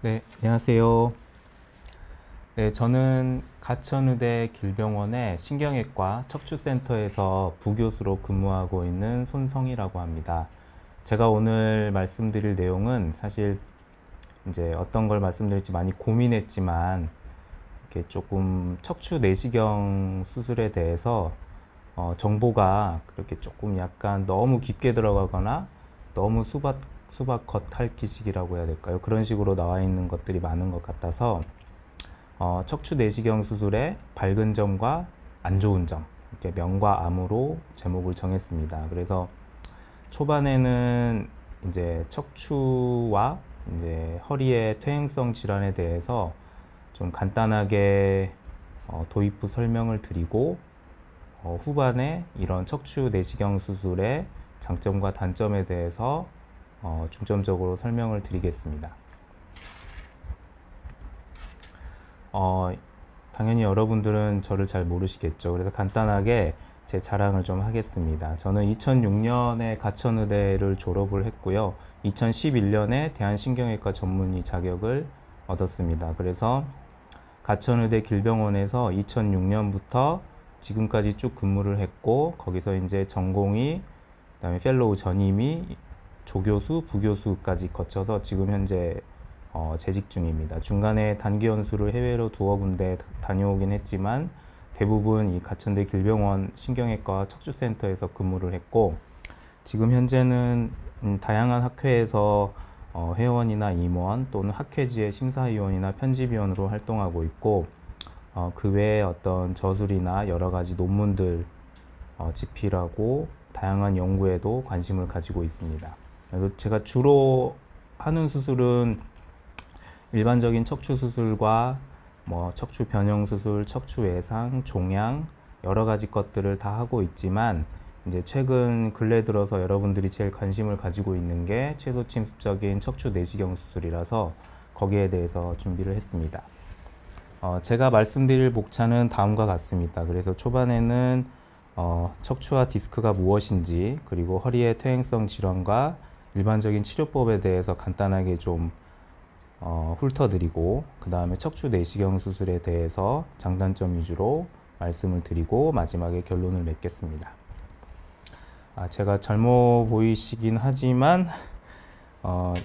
네, 안녕하세요. 네, 저는 가천의대 길병원의 신경외과 척추센터에서 부교수로 근무하고 있는 손성희라고 합니다. 제가 오늘 말씀드릴 내용은 사실 이제 어떤 걸 말씀드릴지 많이 고민했지만 이렇게 조금 척추 내시경 수술에 대해서 정보가 그렇게 조금 약간 너무 깊게 들어가거나 너무 수박 겉핥기식이라고 해야 될까요? 그런 식으로 나와 있는 것들이 많은 것 같아서 척추 내시경 수술의 밝은 점과 안 좋은 점, 이렇게 명과 암으로 제목을 정했습니다. 그래서 초반에는 이제 척추와 이제 허리의 퇴행성 질환에 대해서 좀 간단하게 도입부 설명을 드리고 후반에 이런 척추 내시경 수술의 장점과 단점에 대해서 중점적으로 설명을 드리겠습니다. 당연히 여러분들은 저를 잘 모르시겠죠. 그래서 간단하게 제 자랑을 좀 하겠습니다. 저는 2006년에 가천의대를 졸업을 했고요. 2011년에 대한신경외과 전문의 자격을 얻었습니다. 그래서 가천의대 길병원에서 2006년부터 지금까지 쭉 근무를 했고, 거기서 이제 전공의, 그다음에 펠로우 전임의, 조교수, 부교수까지 거쳐서 지금 현재 재직 중입니다. 중간에 단기 연수를 해외로 두어 군데 다녀오긴 했지만 대부분 이 가천대 길병원 신경외과 척추센터에서 근무를 했고, 지금 현재는 다양한 학회에서 회원이나 임원 또는 학회지의 심사위원이나 편집위원으로 활동하고 있고, 그 외에 어떤 저술이나 여러 가지 논문들 집필하고 다양한 연구에도 관심을 가지고 있습니다. 그래서 제가 주로 하는 수술은 일반적인 척추 수술과 뭐 척추 변형 수술, 척추 외상, 종양 여러 가지 것들을 다 하고 있지만, 이제 최근 근래 들어서 여러분들이 제일 관심을 가지고 있는 게 최소침습적인 척추 내시경 수술이라서 거기에 대해서 준비를 했습니다. 제가 말씀드릴 목차는 다음과 같습니다. 그래서 초반에는 척추와 디스크가 무엇인지, 그리고 허리의 퇴행성 질환과 일반적인 치료법에 대해서 간단하게 좀 훑어드리고, 그 다음에 척추 내시경 수술에 대해서 장단점 위주로 말씀을 드리고 마지막에 결론을 맺겠습니다. 제가 젊어 보이시긴 하지만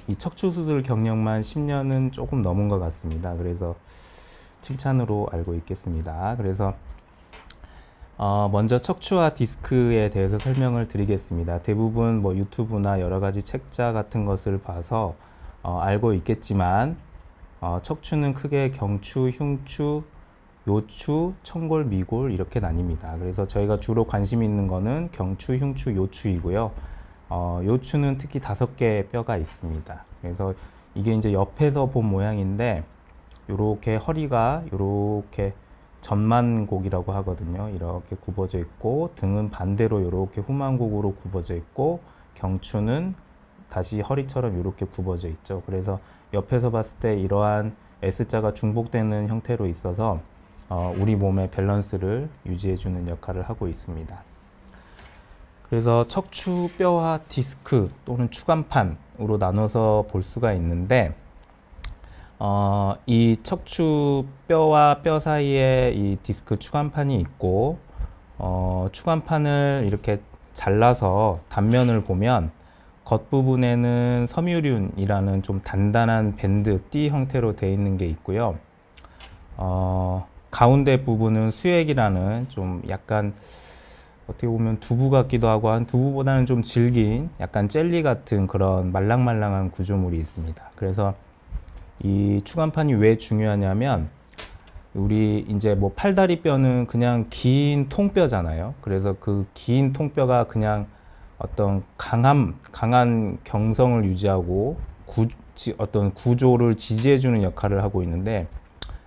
이 척추 수술 경력만 10년은 조금 넘은 것 같습니다. 그래서 칭찬으로 알고 있겠습니다. 그래서 먼저 척추와 디스크에 대해서 설명을 드리겠습니다. 대부분 뭐 유튜브나 여러 가지 책자 같은 것을 봐서 알고 있겠지만, 척추는 크게 경추, 흉추, 요추, 청골, 미골 이렇게 나뉩니다. 그래서 저희가 주로 관심 있는 거는 경추, 흉추, 요추이고요. 요추는 특히 5개의 뼈가 있습니다. 그래서 이게 이제 옆에서 본 모양인데, 요렇게 허리가 요렇게 전만곡이라고 하거든요. 이렇게 굽어져 있고, 등은 반대로 이렇게 후만곡으로 굽어져 있고, 경추는 다시 허리처럼 이렇게 굽어져 있죠. 그래서 옆에서 봤을 때 이러한 S자가 중복되는 형태로 있어서 우리 몸의 밸런스를 유지해주는 역할을 하고 있습니다. 그래서 척추뼈와 디스크 또는 추간판으로 나눠서 볼 수가 있는데, 이 척추뼈와 뼈 사이에 이 디스크 추간판이 있고, 추간판을 이렇게 잘라서 단면을 보면 겉부분에는 섬유륜이라는 좀 단단한 밴드, 띠 형태로 되어 있는 게 있고요. 가운데 부분은 수액이라는 좀 약간 어떻게 보면 두부 같기도 하고 한 두부보다는 좀 질긴 약간 젤리 같은 그런 말랑말랑한 구조물이 있습니다. 그래서 이 추간판이 왜 중요하냐면, 우리 이제 뭐 팔다리 뼈는 그냥 긴 통뼈잖아요. 그래서 그 긴 통뼈가 그냥 어떤 강한 경성을 유지하고 어떤 구조를 지지해주는 역할을 하고 있는데,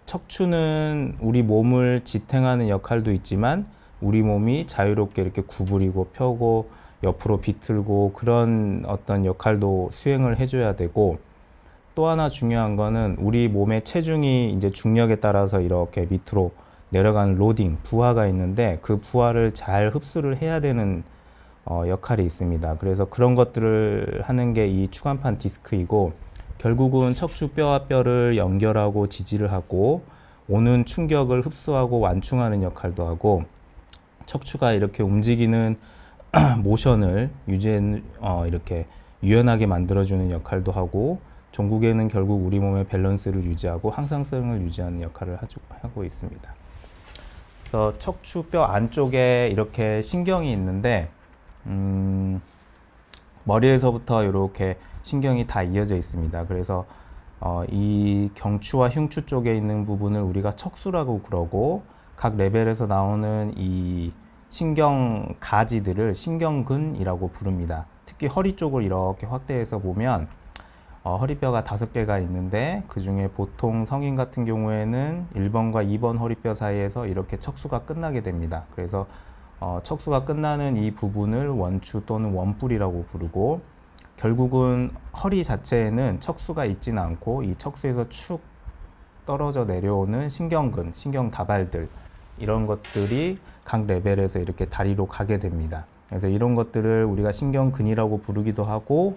척추는 우리 몸을 지탱하는 역할도 있지만 우리 몸이 자유롭게 이렇게 구부리고 펴고 옆으로 비틀고 그런 어떤 역할도 수행을 해줘야 되고, 또 하나 중요한 거는 우리 몸의 체중이 이제 중력에 따라서 이렇게 밑으로 내려가는 로딩, 부하가 있는데 그 부하를 잘 흡수를 해야 되는 역할이 있습니다. 그래서 그런 것들을 하는 게 이 추간판 디스크이고, 결국은 척추 뼈와 뼈를 연결하고 지지를 하고 오는 충격을 흡수하고 완충하는 역할도 하고 척추가 이렇게 움직이는 모션을 이렇게 유연하게 만들어주는 역할도 하고 종국에는 결국 우리 몸의 밸런스를 유지하고 항상성을 유지하는 역할을 하고 있습니다. 그래서 척추뼈 안쪽에 이렇게 신경이 있는데 머리에서부터 이렇게 신경이 다 이어져 있습니다. 그래서 이 경추와 흉추 쪽에 있는 부분을 우리가 척수라고 그러고 각 레벨에서 나오는 이 신경 가지들을 신경근이라고 부릅니다. 특히 허리 쪽을 이렇게 확대해서 보면 허리뼈가 5개가 있는데 그 중에 보통 성인 같은 경우에는 1번과 2번 허리뼈 사이에서 이렇게 척수가 끝나게 됩니다. 그래서 척수가 끝나는 이 부분을 원추 또는 원뿔이라고 부르고 결국은 허리 자체에는 척수가 있지는 않고 이 척수에서 축 떨어져 내려오는 신경근, 신경다발들 이런 것들이 각 레벨에서 이렇게 다리로 가게 됩니다. 그래서 이런 것들을 우리가 신경근이라고 부르기도 하고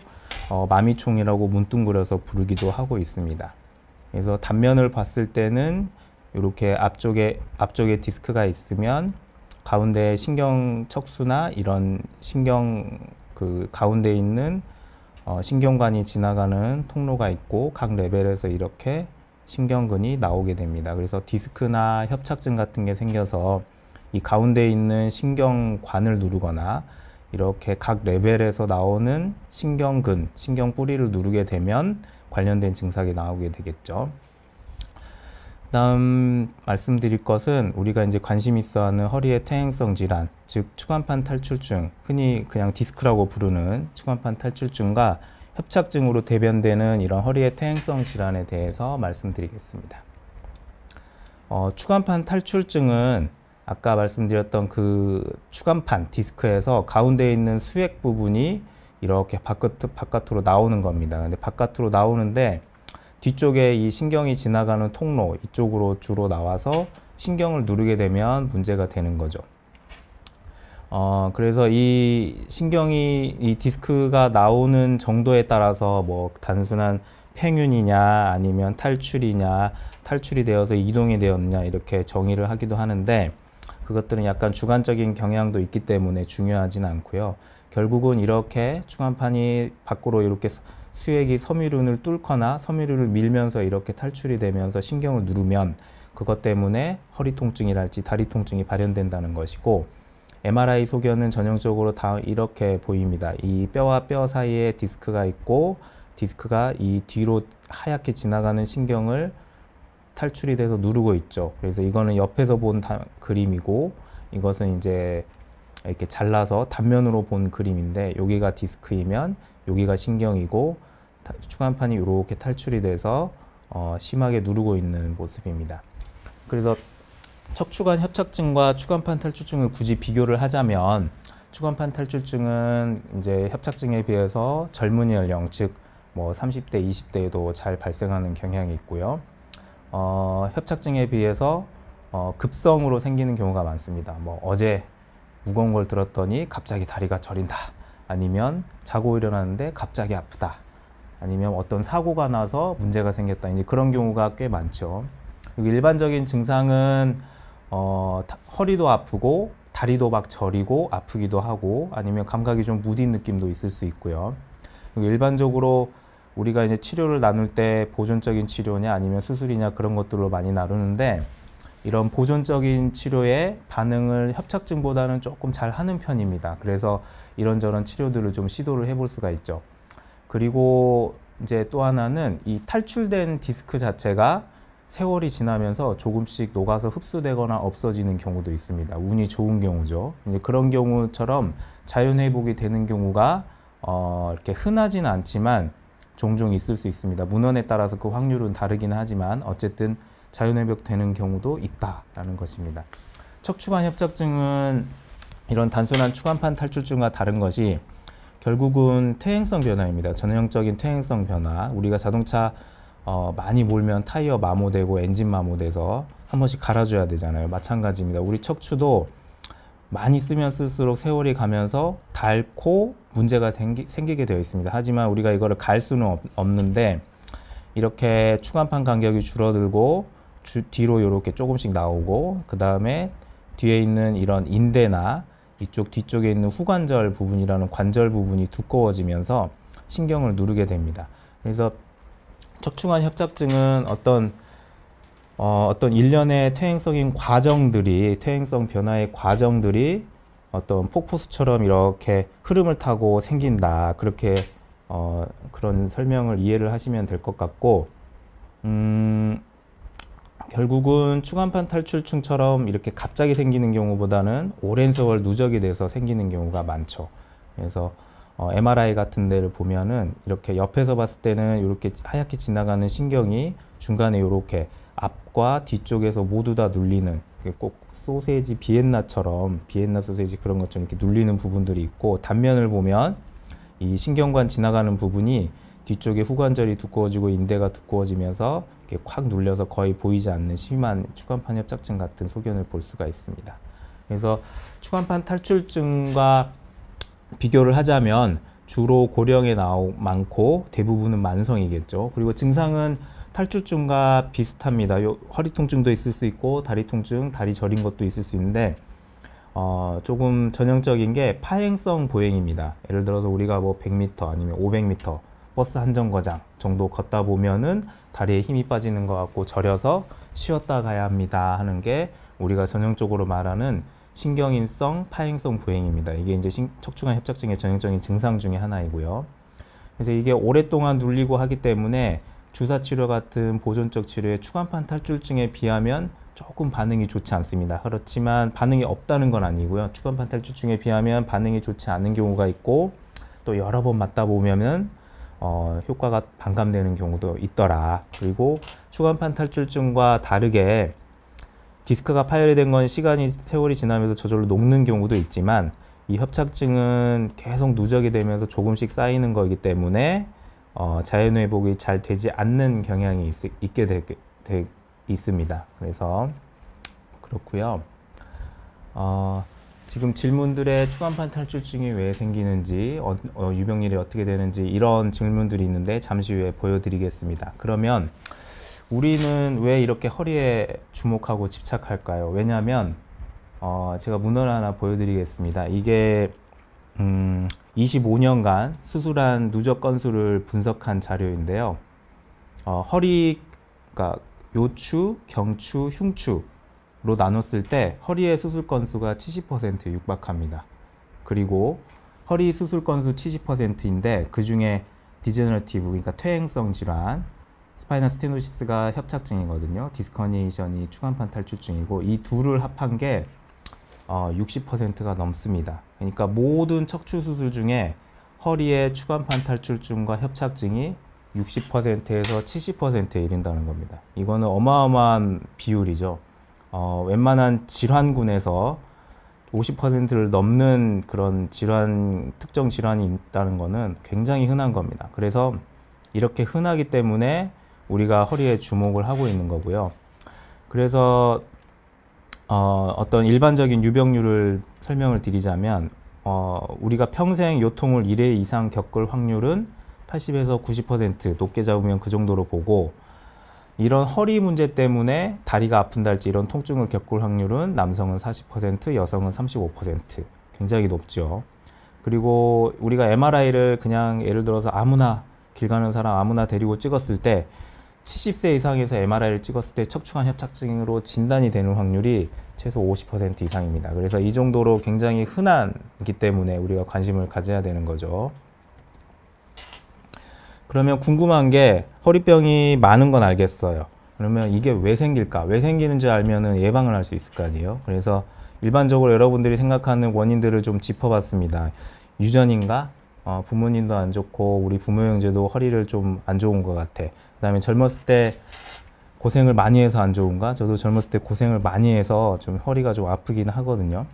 마미총이라고 문둥그려서 부르기도 하고 있습니다. 그래서 단면을 봤을 때는 이렇게 앞쪽에 디스크가 있으면 가운데 신경 척수나 이런 신경 그 가운데 있는 신경관이 지나가는 통로가 있고 각 레벨에서 이렇게 신경근이 나오게 됩니다. 그래서 디스크나 협착증 같은 게 생겨서 이 가운데 있는 신경관을 누르거나 이렇게 각 레벨에서 나오는 신경근, 신경뿌리를 누르게 되면 관련된 증상이 나오게 되겠죠. 다음 말씀드릴 것은 우리가 이제 관심 있어 하는 허리의 퇴행성 질환, 즉 추간판 탈출증, 흔히 그냥 디스크라고 부르는 추간판 탈출증과 협착증으로 대변되는 이런 허리의 퇴행성 질환에 대해서 말씀드리겠습니다. 추간판 탈출증은 아까 말씀드렸던 그 추간판 디스크에서 가운데 있는 수액 부분이 이렇게 바깥으로 나오는 겁니다. 근데 바깥으로 나오는데 뒤쪽에 이 신경이 지나가는 통로 이쪽으로 주로 나와서 신경을 누르게 되면 문제가 되는 거죠. 그래서 이 신경이 이 디스크가 나오는 정도에 따라서 뭐 단순한 팽윤이냐 아니면 탈출이냐 탈출이 되어서 이동이 되었냐 이렇게 정의를 하기도 하는데 그것들은 약간 주관적인 경향도 있기 때문에 중요하진 않고요. 결국은 이렇게 추간판이 밖으로 이렇게 수액이 섬유륜을 뚫거나 섬유륜을 밀면서 이렇게 탈출이 되면서 신경을 누르면 그것 때문에 허리 통증이랄지 다리 통증이 발현된다는 것이고 MRI 소견은 전형적으로 다 이렇게 보입니다. 이 뼈와 뼈 사이에 디스크가 있고 디스크가 이 뒤로 하얗게 지나가는 신경을 탈출이 돼서 누르고 있죠. 그래서 이거는 옆에서 본 그림이고 이것은 이제 이렇게 잘라서 단면으로 본 그림인데 여기가 디스크이면 여기가 신경이고 추간판이 이렇게 탈출이 돼서 심하게 누르고 있는 모습입니다. 그래서 척추관 협착증과 추간판 탈출증을 굳이 비교를 하자면 추간판 탈출증은 이제 협착증에 비해서 젊은 연령 즉 뭐 30대, 20대에도 잘 발생하는 경향이 있고요. 협착증에 비해서 급성으로 생기는 경우가 많습니다. 뭐 어제 무거운 걸 들었더니 갑자기 다리가 저린다. 아니면 자고 일어났는데 갑자기 아프다. 아니면 어떤 사고가 나서 문제가 생겼다. 이제 그런 경우가 꽤 많죠. 그리고 일반적인 증상은 허리도 아프고 다리도 막 저리고 아프기도 하고 아니면 감각이 좀 무딘 느낌도 있을 수 있고요. 그리고 일반적으로 우리가 이제 치료를 나눌 때 보존적인 치료냐 아니면 수술이냐 그런 것들로 많이 나누는데 이런 보존적인 치료의 반응을 협착증보다는 조금 잘 하는 편입니다. 그래서 이런저런 치료들을 좀 시도를 해볼 수가 있죠. 그리고 이제 또 하나는 이 탈출된 디스크 자체가 세월이 지나면서 조금씩 녹아서 흡수되거나 없어지는 경우도 있습니다. 운이 좋은 경우죠. 이제 그런 경우처럼 자연회복이 되는 경우가 이렇게 흔하지는 않지만 종종 있을 수 있습니다. 문헌에 따라서 그 확률은 다르긴 하지만 어쨌든 자연회복 되는 경우도 있다라는 것입니다. 척추관 협착증은 이런 단순한 추간판 탈출증과 다른 것이 결국은 퇴행성 변화입니다. 전형적인 퇴행성 변화. 우리가 자동차 많이 몰면 타이어 마모되고 엔진 마모돼서 한 번씩 갈아줘야 되잖아요. 마찬가지입니다. 우리 척추도 많이 쓰면 쓸수록 세월이 가면서 닳고 문제가 생기게 되어 있습니다. 하지만 우리가 이거를 갈 수는 없는데 이렇게 추간판 간격이 줄어들고 뒤로 이렇게 조금씩 나오고, 그 다음에 뒤에 있는 이런 인대나 이쪽 뒤쪽에 있는 후관절 부분이라는 관절 부분이 두꺼워지면서 신경을 누르게 됩니다. 그래서 척추관 협착증은 어떤 일련의 퇴행성 변화의 과정들이 어떤 폭포수처럼 이렇게 흐름을 타고 생긴다. 그렇게 그런 설명을 이해를 하시면 될 것 같고, 결국은 추간판 탈출증처럼 이렇게 갑자기 생기는 경우보다는 오랜 세월 누적이 돼서 생기는 경우가 많죠. 그래서 MRI 같은 데를 보면은 이렇게 옆에서 봤을 때는 이렇게 하얗게 지나가는 신경이 중간에 이렇게 앞과 뒤쪽에서 모두 다 눌리는, 꼭 소세지 비엔나 소세지 그런 것처럼 이렇게 눌리는 부분들이 있고, 단면을 보면 이 신경관 지나가는 부분이 뒤쪽에 후관절이 두꺼워지고 인대가 두꺼워지면서 이렇게 콱 눌려서 거의 보이지 않는 심한 추간판 협착증 같은 소견을 볼 수가 있습니다. 그래서 추간판 탈출증과 비교를 하자면 주로 고령에 많고 대부분은 만성이겠죠. 그리고 증상은 탈출증과 비슷합니다. 허리 통증도 있을 수 있고 다리 통증, 다리 저린 것도 있을 수 있는데 조금 전형적인 게 파행성 보행입니다. 예를 들어서 우리가 뭐 100m 아니면 500m 버스 한 정거장 정도 걷다 보면은 다리에 힘이 빠지는 것 같고 저려서 쉬었다 가야 합니다 하는 게 우리가 전형적으로 말하는 신경인성 파행성 보행입니다. 이게 이제 척추관 협착증의 전형적인 증상 중에 하나이고요. 그래서 이게 오랫동안 눌리고 하기 때문에 주사 치료 같은 보존적 치료의 추간판 탈출증에 비하면 조금 반응이 좋지 않습니다. 그렇지만 반응이 없다는 건 아니고요. 추간판 탈출증에 비하면 반응이 좋지 않은 경우가 있고, 또 여러 번 맞다 보면은 효과가 반감되는 경우도 있더라. 그리고 추간판 탈출증과 다르게 디스크가 파열된 건 세월이 지나면서 저절로 녹는 경우도 있지만, 이 협착증은 계속 누적이 되면서 조금씩 쌓이는 거기 때문에 자연회복이 잘 되지 않는 경향이 있게 있습니다. 그래서 그렇고요. 지금 질문들에 추간판 탈출증이 왜 생기는지, 유병률이 어떻게 되는지 이런 질문들이 있는데 잠시 후에 보여드리겠습니다. 그러면 우리는 왜 이렇게 허리에 주목하고 집착할까요? 왜냐하면 제가 문헌을 하나 보여드리겠습니다. 이게 25년간 수술한 누적 건수를 분석한 자료인데요. 그러니까 요추, 경추, 흉추로 나눴을 때 허리의 수술 건수가 70%에 육박합니다. 그리고 허리 수술 건수 70%인데 그 중에 디제너러티브, 그러니까 퇴행성 질환, 스파이널 스테노시스가 협착증이거든요. 디스크 허니에이션이 추간판 탈출증이고, 이 둘을 합한 게 60%가 넘습니다. 그러니까 모든 척추 수술 중에 허리의 추간판 탈출증과 협착증이 60%에서 70%에 이른다는 겁니다. 이거는 어마어마한 비율이죠. 웬만한 질환군에서 50%를 넘는 그런 특정 질환이 있다는 거는 굉장히 흔한 겁니다. 그래서 이렇게 흔하기 때문에 우리가 허리에 주목을 하고 있는 거고요. 그래서 어떤 일반적인 유병률을 설명을 드리자면, 우리가 평생 요통을 1회 이상 겪을 확률은 80에서 90% 높게 잡으면 그 정도로 보고, 이런 허리 문제 때문에 다리가 아픈다 할지 이런 통증을 겪을 확률은 남성은 40%, 여성은 35%, 굉장히 높죠. 그리고 우리가 MRI를 그냥 예를 들어서 아무나 길 가는 사람 아무나 데리고 찍었을 때 70세 이상에서 MRI를 찍었을 때 척추관 협착증으로 진단이 되는 확률이 최소 50% 이상입니다. 그래서 이 정도로 굉장히 흔하기 때문에 우리가 관심을 가져야 되는 거죠. 그러면 궁금한 게, 허리병이 많은 건 알겠어요. 그러면 이게 왜 생길까? 왜 생기는지 알면은 예방을 할 수 있을 거 아니에요? 그래서 일반적으로 여러분들이 생각하는 원인들을 좀 짚어봤습니다. 유전인가? 부모님도 안 좋고 우리 부모 형제도 허리를 좀 안 좋은 것 같아. 그 다음에 젊었을 때 고생을 많이 해서 안 좋은가? 저도 젊었을 때 고생을 많이 해서 좀 허리가 좀 아프긴 하거든요.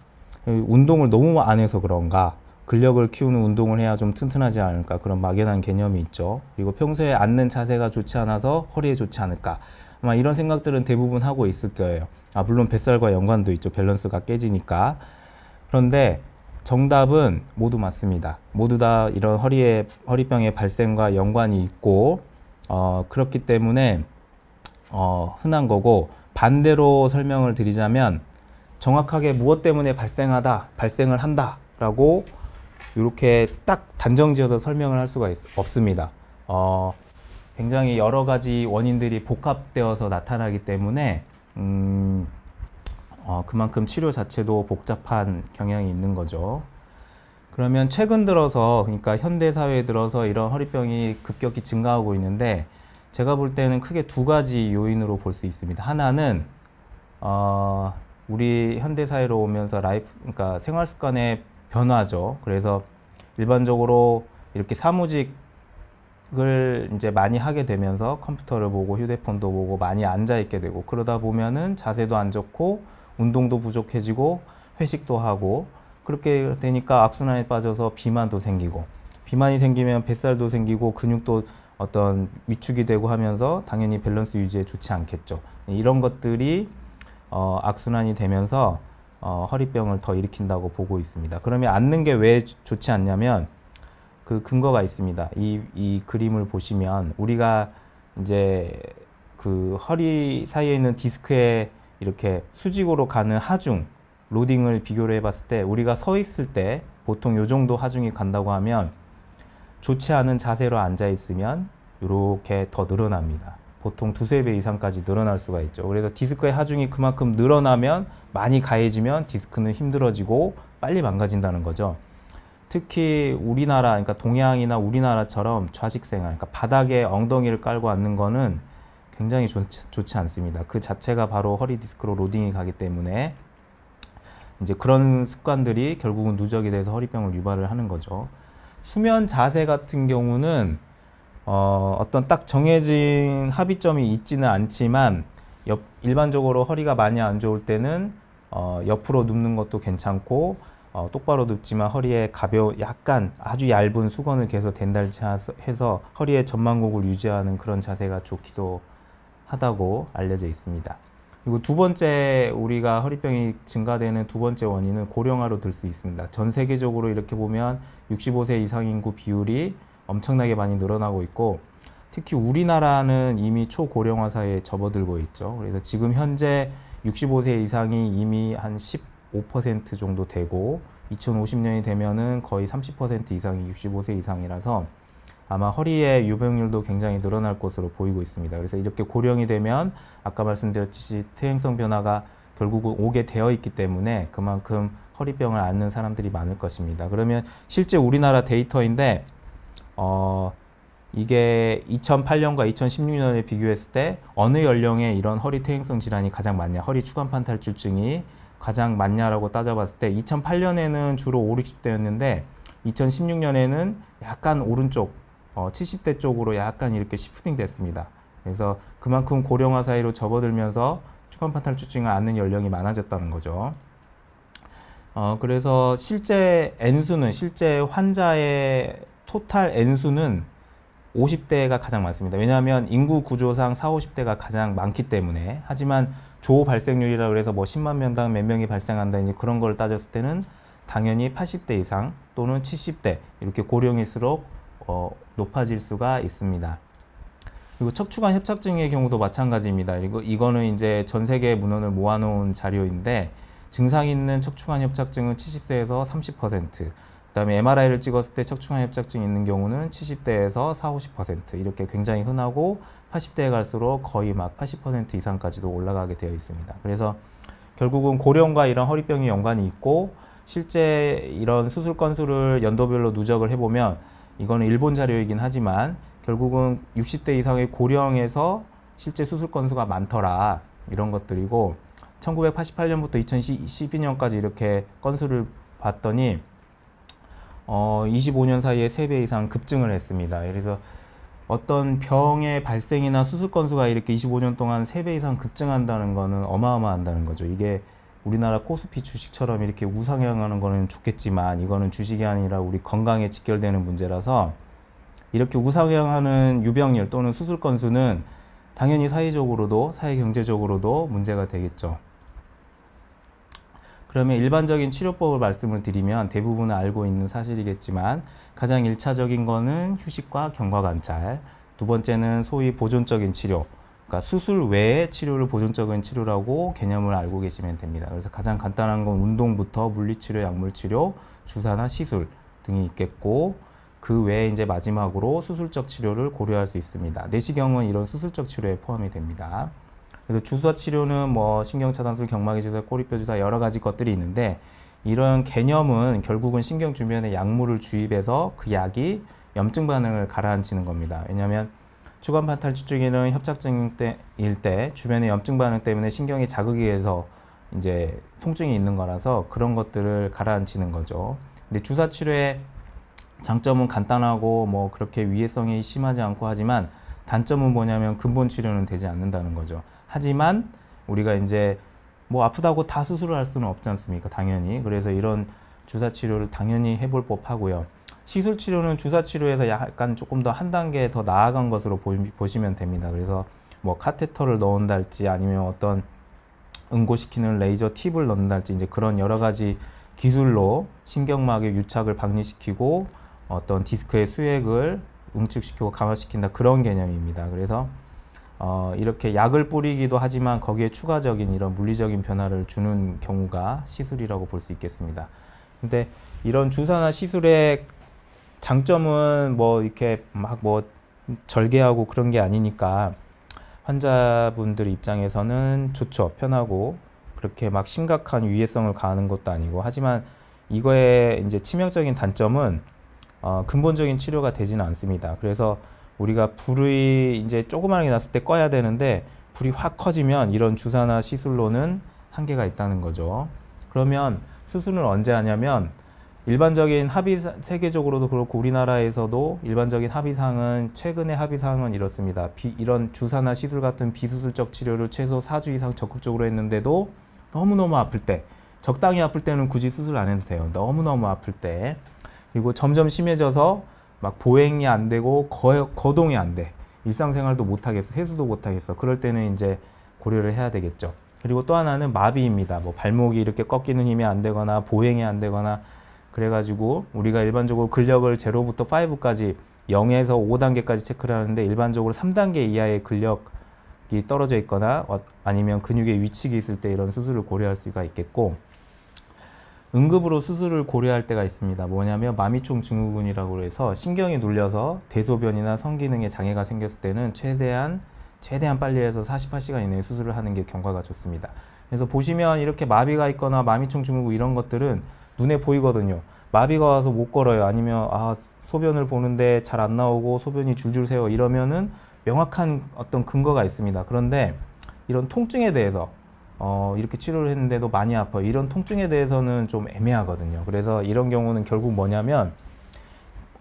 운동을 너무 안 해서 그런가? 근력을 키우는 운동을 해야 좀 튼튼하지 않을까? 그런 막연한 개념이 있죠. 그리고 평소에 앉는 자세가 좋지 않아서 허리에 좋지 않을까? 아마 이런 생각들은 대부분 하고 있을 거예요. 물론 뱃살과 연관도 있죠. 밸런스가 깨지니까. 그런데 정답은 모두 맞습니다. 모두 다 이런 허리병의 발생과 연관이 있고, 그렇기 때문에 흔한 거고, 반대로 설명을 드리자면 정확하게 무엇 때문에 발생을 한다 라고 이렇게 딱 단정지어서 설명을 할 수가 없습니다. 굉장히 여러 가지 원인들이 복합되어서 나타나기 때문에 그만큼 치료 자체도 복잡한 경향이 있는 거죠. 그러면 최근 들어서, 그러니까 현대 사회에 들어서 이런 허리병이 급격히 증가하고 있는데, 제가 볼 때는 크게 두 가지 요인으로 볼 수 있습니다. 하나는 우리 현대 사회로 오면서 그러니까 생활 습관의 변화죠. 그래서 일반적으로 이렇게 사무직을 이제 많이 하게 되면서 컴퓨터를 보고 휴대폰도 보고 많이 앉아 있게 되고, 그러다 보면은 자세도 안 좋고 운동도 부족해지고 회식도 하고, 그렇게 되니까 악순환에 빠져서 비만도 생기고, 비만이 생기면 뱃살도 생기고 근육도 어떤 위축이 되고 하면서 당연히 밸런스 유지에 좋지 않겠죠. 이런 것들이 악순환이 되면서 허리병을 더 일으킨다고 보고 있습니다. 그러면 앉는 게 왜 좋지 않냐면 그 근거가 있습니다. 이 그림을 보시면 우리가 이제 그 허리 사이에 있는 디스크에 이렇게 수직으로 가는 하중 로딩을 비교를 해봤을 때, 우리가 서 있을 때 보통 요 정도 하중이 간다고 하면 좋지 않은 자세로 앉아 있으면 이렇게 더 늘어납니다. 보통 두세 배 이상까지 늘어날 수가 있죠. 그래서 디스크의 하중이 그만큼 늘어나면, 많이 가해지면 디스크는 힘들어지고 빨리 망가진다는 거죠. 특히 우리나라, 그러니까 동양이나 우리나라처럼 좌식 생활, 그러니까 바닥에 엉덩이를 깔고 앉는 거는 굉장히 좋지 않습니다. 그 자체가 바로 허리 디스크로 로딩이 가기 때문에 이제 그런 습관들이 결국은 누적이 돼서 허리병을 유발을 하는 거죠. 수면 자세 같은 경우는 어떤 딱 정해진 합의점이 있지는 않지만, 일반적으로 허리가 많이 안 좋을 때는 옆으로 눕는 것도 괜찮고, 똑바로 눕지만 허리에 약간 아주 얇은 수건을 개서 댄달치 해서 허리의 전만곡을 유지하는 그런 자세가 좋기도 하다고 알려져 있습니다. 그리고 두 번째, 우리가 허리병이 증가되는 두 번째 원인은 고령화로 들 수 있습니다. 전 세계적으로 이렇게 보면 65세 이상 인구 비율이 엄청나게 많이 늘어나고 있고, 특히 우리나라는 이미 초고령화 사회에 접어들고 있죠. 그래서 지금 현재 65세 이상이 이미 한 15% 정도 되고, 2050년이 되면은 거의 30% 이상이 65세 이상이라서 아마 허리의 유병률도 굉장히 늘어날 것으로 보이고 있습니다. 그래서 이렇게 고령이 되면 아까 말씀드렸듯이 퇴행성 변화가 결국은 오게 되어 있기 때문에 그만큼 허리병을 앓는 사람들이 많을 것입니다. 그러면 실제 우리나라 데이터인데 이게 2008년과 2016년에 비교했을 때 어느 연령에 이런 허리 퇴행성 질환이 가장 많냐, 허리 추간판 탈출증이 가장 많냐라고 따져봤을 때 2008년에는 주로 5, 60대였는데 2016년에는 약간 오른쪽 70대 쪽으로 약간 이렇게 시프팅 됐습니다. 그래서 그만큼 고령화 사이로 접어들면서 추간판 탈출증을 앓는 연령이 많아졌다는 거죠. 그래서 실제 환자의 토탈 N수는 50대가 가장 많습니다. 왜냐하면 인구 구조상 40, 50대가 가장 많기 때문에. 하지만 조 발생률이라 그래서 뭐 10만 명당 몇 명이 발생한다, 이제 그런 걸 따졌을 때는 당연히 80대 이상 또는 70대 이렇게 고령일수록 높아질 수가 있습니다. 그리고 척추관 협착증의 경우도 마찬가지입니다. 이거는 이제 전 세계 문헌을 모아놓은 자료인데, 증상이 있는 척추관 협착증은 70세에서 30%, 그 다음에 MRI를 찍었을 때 척추관 협착증이 있는 경우는 70대에서 40, 50% 이렇게 굉장히 흔하고, 80대에 갈수록 거의 막 80% 이상까지도 올라가게 되어 있습니다. 그래서 결국은 고령과 이런 허리병이 연관이 있고, 실제 이런 수술 건수를 연도별로 누적을 해보면, 이거는 일본 자료이긴 하지만 결국은 60대 이상의 고령에서 실제 수술 건수가 많더라, 이런 것들이고, 1988년부터 2012년까지 이렇게 건수를 봤더니 25년 사이에 3배 이상 급증을 했습니다. 그래서 어떤 병의 발생이나 수술 건수가 이렇게 25년 동안 3배 이상 급증한다는 거는 어마어마한다는 거죠. 이게 우리나라 코스피 주식처럼 이렇게 우상향하는 거는 좋겠지만, 이거는 주식이 아니라 우리 건강에 직결되는 문제라서, 이렇게 우상향하는 유병률 또는 수술 건수는 당연히 사회적으로도 사회경제적으로도 문제가 되겠죠. 그러면 일반적인 치료법을 말씀을 드리면 대부분은 알고 있는 사실이겠지만, 가장 1차적인 거는 휴식과 경과관찰, 두 번째는 소위 보존적인 치료. 그러니까 수술 외의 치료를 보존적인 치료라고 개념을 알고 계시면 됩니다. 그래서 가장 간단한 건 운동부터 물리치료, 약물치료, 주사나 시술 등이 있겠고, 그 외에 이제 마지막으로 수술적 치료를 고려할 수 있습니다. 내시경은 이런 수술적 치료에 포함이 됩니다. 그래서 주사 치료는 뭐 신경차단술, 경막의 주사, 꼬리뼈 주사 여러 가지 것들이 있는데, 이런 개념은 결국은 신경 주변에 약물을 주입해서 그 약이 염증 반응을 가라앉히는 겁니다. 왜냐하면 추간판탈출증에는 협착증일 때 주변의 염증 반응 때문에 신경이 자극이 돼서 이제 통증이 있는 거라서 그런 것들을 가라앉히는 거죠. 근데 주사 치료의 장점은 간단하고 뭐 그렇게 위해성이 심하지 않고 하지만, 단점은 뭐냐면 근본 치료는 되지 않는다는 거죠. 하지만 우리가 이제 뭐 아프다고 다 수술을 할 수는 없지 않습니까? 당연히. 그래서 이런 주사 치료를 당연히 해볼 법하고요. 시술 치료는 주사 치료에서 약간 조금 더 한 단계 더 나아간 것으로 보시면 됩니다. 그래서 뭐 카테터를 넣은달지 아니면 어떤 응고시키는 레이저 팁을 넣는달지 이제 그런 여러 가지 기술로 신경막의 유착을 박리시키고 어떤 디스크의 수액을 응축시키고 강화시킨다, 그런 개념입니다. 그래서 이렇게 약을 뿌리기도 하지만 거기에 추가적인 이런 물리적인 변화를 주는 경우가 시술이라고 볼 수 있겠습니다. 근데 이런 주사나 시술의 장점은 뭐 이렇게 막 뭐 절개하고 그런 게 아니니까 환자분들 입장에서는 좋죠. 편하고 그렇게 막 심각한 위해성을 가하는 것도 아니고. 하지만 이거의 이제 치명적인 단점은 근본적인 치료가 되지는 않습니다. 그래서 우리가 불이 이제 조그만하게 났을 때 꺼야 되는데 불이 확 커지면 이런 주사나 시술로는 한계가 있다는 거죠. 그러면 수술은 언제 하냐면, 일반적인 세계적으로도 그렇고 우리나라에서도 일반적인 합의사항은, 최근의 합의사항은 이렇습니다. 이런 주사나 시술 같은 비수술적 치료를 최소 4주 이상 적극적으로 했는데도 너무너무 아플 때, 적당히 아플 때는 굳이 수술 안 해도 돼요. 너무너무 아플 때. 그리고 점점 심해져서 막 보행이 안 되고 거동이 안 돼. 일상생활도 못 하겠어. 세수도 못 하겠어. 그럴 때는 이제 고려를 해야 되겠죠. 그리고 또 하나는 마비입니다. 뭐 발목이 이렇게 꺾이는 힘이 안 되거나 보행이 안 되거나, 그래가지고 우리가 일반적으로 근력을 0부터 5까지 0에서 5단계까지 체크를 하는데, 일반적으로 3단계 이하의 근력이 떨어져 있거나 아니면 근육의 위축이 있을 때 이런 수술을 고려할 수가 있겠고, 응급으로 수술을 고려할 때가 있습니다. 뭐냐면 마미총 증후군이라고 해서 신경이 눌려서 대소변이나 성기능에 장애가 생겼을 때는 최대한 빨리 해서 48시간 이내에 수술을 하는 게 경과가 좋습니다. 그래서 보시면 이렇게 마비가 있거나 마미총 증후군 이런 것들은 눈에 보이거든요. 마비가 와서 못 걸어요. 아니면 소변을 보는데 잘 안 나오고 소변이 줄줄 새어, 이러면은 명확한 어떤 근거가 있습니다. 그런데 이런 통증에 대해서 이렇게 치료를 했는데도 많이 아파요. 이런 통증에 대해서는 좀 애매하거든요. 그래서 이런 경우는 결국 뭐냐면,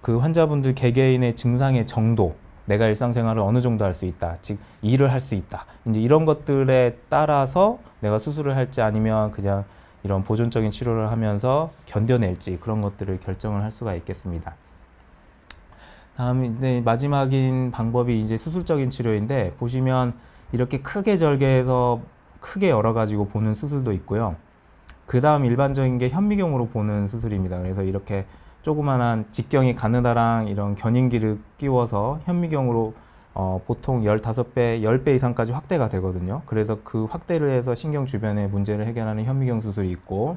그 환자분들 개개인의 증상의 정도, 내가 일상생활을 어느 정도 할 수 있다, 즉 일을 할 수 있다, 이제 이런 것들에 따라서 내가 수술을 할지 아니면 그냥 이런 보존적인 치료를 하면서 견뎌낼지, 그런 것들을 결정을 할 수가 있겠습니다. 다음에 마지막인 방법이 이제 수술적인 치료인데, 보시면 이렇게 크게 절개해서 크게 열어가지고 보는 수술도 있고요. 그 다음 일반적인 게 현미경으로 보는 수술입니다. 그래서 이렇게 조그만한 직경이 가느다란 이런 견인기를 끼워서 현미경으로 보통 15배, 10배 이상까지 확대가 되거든요. 그래서 그 확대를 해서 신경 주변의 문제를 해결하는 현미경 수술이 있고,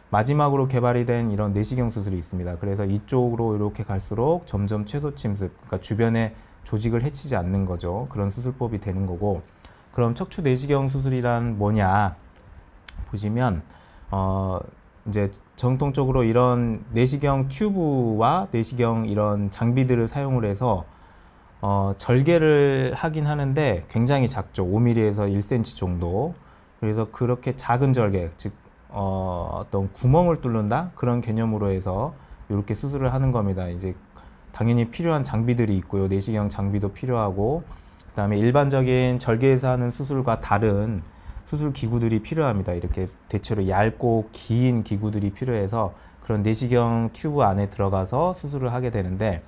마지막으로 개발이 된 이런 내시경 수술이 있습니다. 그래서 이쪽으로 이렇게 갈수록 점점 최소 침습, 그러니까 주변의 조직을 해치지 않는 거죠. 그런 수술법이 되는 거고, 그럼 척추 내시경 수술이란 뭐냐 보시면, 이제 정통적으로 이런 내시경 튜브와 내시경 이런 장비들을 사용을 해서 절개를 하긴 하는데 굉장히 작죠. 5mm에서 1cm 정도. 그래서 그렇게 작은 절개, 즉 어떤 구멍을 뚫는다, 그런 개념으로 해서 이렇게 수술을 하는 겁니다. 이제 당연히 필요한 장비들이 있고요. 내시경 장비도 필요하고, 그 다음에 일반적인 절개에서 하는 수술과 다른 수술 기구들이 필요합니다. 이렇게 대체로 얇고 긴 기구들이 필요해서 그런 내시경 튜브 안에 들어가서 수술을 하게 되는데,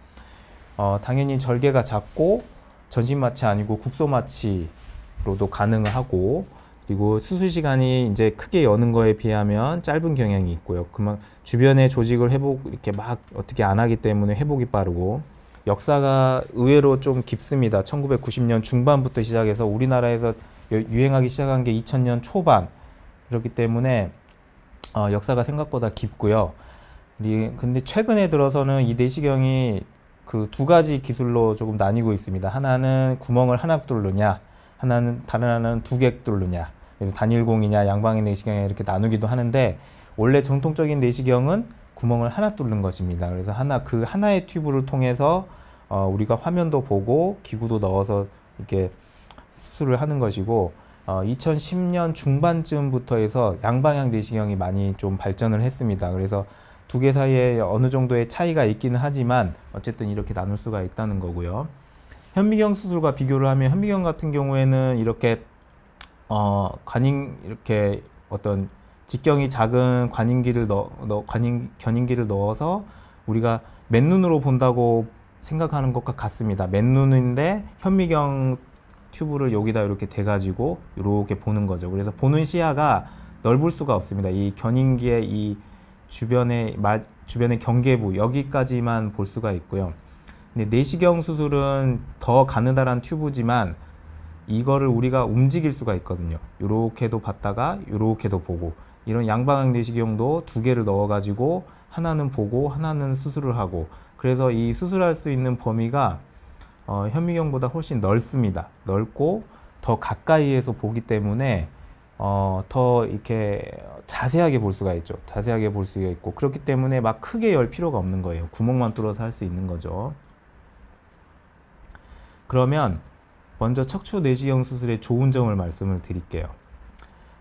당연히 절개가 작고 전신마취 아니고 국소마취로도 가능을 하고, 그리고 수술 시간이 이제 크게 여는 거에 비하면 짧은 경향이 있고요. 그만 주변의 조직을 이렇게 막 어떻게 안 하기 때문에 회복이 빠르고, 역사가 의외로 좀 깊습니다. 1990년 중반부터 시작해서 우리나라에서 유행하기 시작한 게 2000년 초반. 그렇기 때문에 역사가 생각보다 깊고요. 근데 최근에 들어서는 이 내시경이 그 두 가지 기술로 조금 나뉘고 있습니다. 하나는 구멍을 하나 뚫느냐, 다른 하나는 두 개 뚫느냐. 그래서 단일공이냐 양방향 내시경이냐 이렇게 나누기도 하는데, 원래 정통적인 내시경은 구멍을 하나 뚫는 것입니다. 그래서 그 하나의 튜브를 통해서 우리가 화면도 보고 기구도 넣어서 이렇게 수술을 하는 것이고, 2010년 중반쯤부터 해서 양방향 내시경이 많이 좀 발전을 했습니다. 그래서 두 개 사이에 어느 정도의 차이가 있기는 하지만 어쨌든 이렇게 나눌 수가 있다는 거고요. 현미경 수술과 비교를 하면, 현미경 같은 경우에는 이렇게 이렇게 어떤 직경이 작은 견인기를 넣어서 우리가 맨눈으로 본다고 생각하는 것과 같습니다. 맨눈인데 현미경 튜브를 여기다 이렇게 대가지고 이렇게 보는 거죠. 그래서 보는 시야가 넓을 수가 없습니다. 이 견인기의 이 주변의 경계부 여기까지만 볼 수가 있고요. 근데 내시경 수술은 더 가느다란 튜브지만 이거를 우리가 움직일 수가 있거든요. 요렇게도 봤다가 요렇게도 보고, 이런 양방향 내시경도 두 개를 넣어 가지고 하나는 보고 하나는 수술을 하고, 그래서 이 수술할 수 있는 범위가 현미경보다 훨씬 넓습니다. 넓고 더 가까이에서 보기 때문에 더 이렇게 자세하게 볼 수가 있죠. 자세하게 볼 수가 있고, 그렇기 때문에 막 크게 열 필요가 없는 거예요. 구멍만 뚫어서 할 수 있는 거죠. 그러면 먼저 척추 내시경 수술의 좋은 점을 말씀을 드릴게요.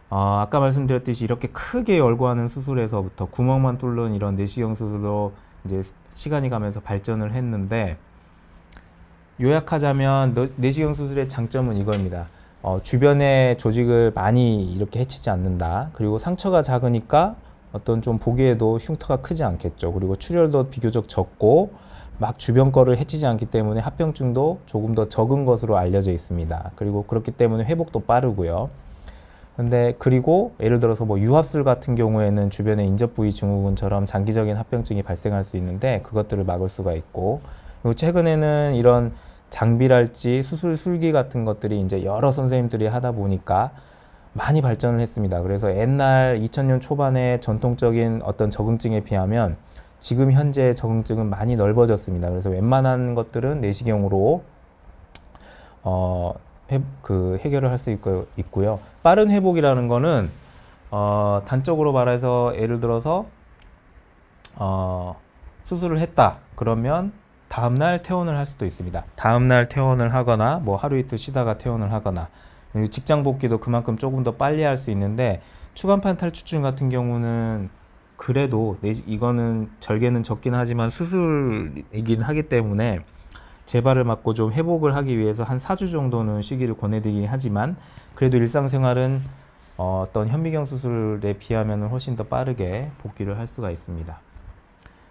아까 말씀드렸듯이 이렇게 크게 열고 하는 수술에서부터 구멍만 뚫는 이런 내시경 수술로 이제 시간이 가면서 발전을 했는데, 요약하자면 내시경 수술의 장점은 이겁니다. 주변의 조직을 많이 이렇게 해치지 않는다. 그리고 상처가 작으니까 어떤 좀 보기에도 흉터가 크지 않겠죠. 그리고 출혈도 비교적 적고 막 주변 거를 해치지 않기 때문에 합병증도 조금 더 적은 것으로 알려져 있습니다. 그리고 그렇기 때문에 회복도 빠르고요. 그리고 예를 들어서 뭐 유합술 같은 경우에는 주변의 인접 부위 증후군처럼 장기적인 합병증이 발생할 수 있는데 그것들을 막을 수가 있고, 그리고 최근에는 이런 장비랄지 수술 술기 같은 것들이 이제 여러 선생님들이 하다 보니까 많이 발전을 했습니다. 그래서 옛날 2000년 초반의 전통적인 어떤 적응증에 비하면 지금 현재 적응증은 많이 넓어졌습니다. 그래서 웬만한 것들은 내시경으로 해결을 할 수 있고요. 빠른 회복이라는 거는 단적으로 말해서 예를 들어서 수술을 했다 그러면 다음날 퇴원을 할 수도 있습니다. 다음날 퇴원을 하거나 뭐 하루 이틀 쉬다가 퇴원을 하거나, 직장 복귀도 그만큼 조금 더 빨리 할 수 있는데, 추간판 탈출증 같은 경우는 그래도 이거는 절개는 적긴 하지만 수술이긴 하기 때문에 재발을 막고 좀 회복을 하기 위해서 한 4주 정도는 쉬기를 권해드리긴 하지만, 그래도 일상생활은 어떤 현미경 수술에 비하면 훨씬 더 빠르게 복귀를 할 수가 있습니다.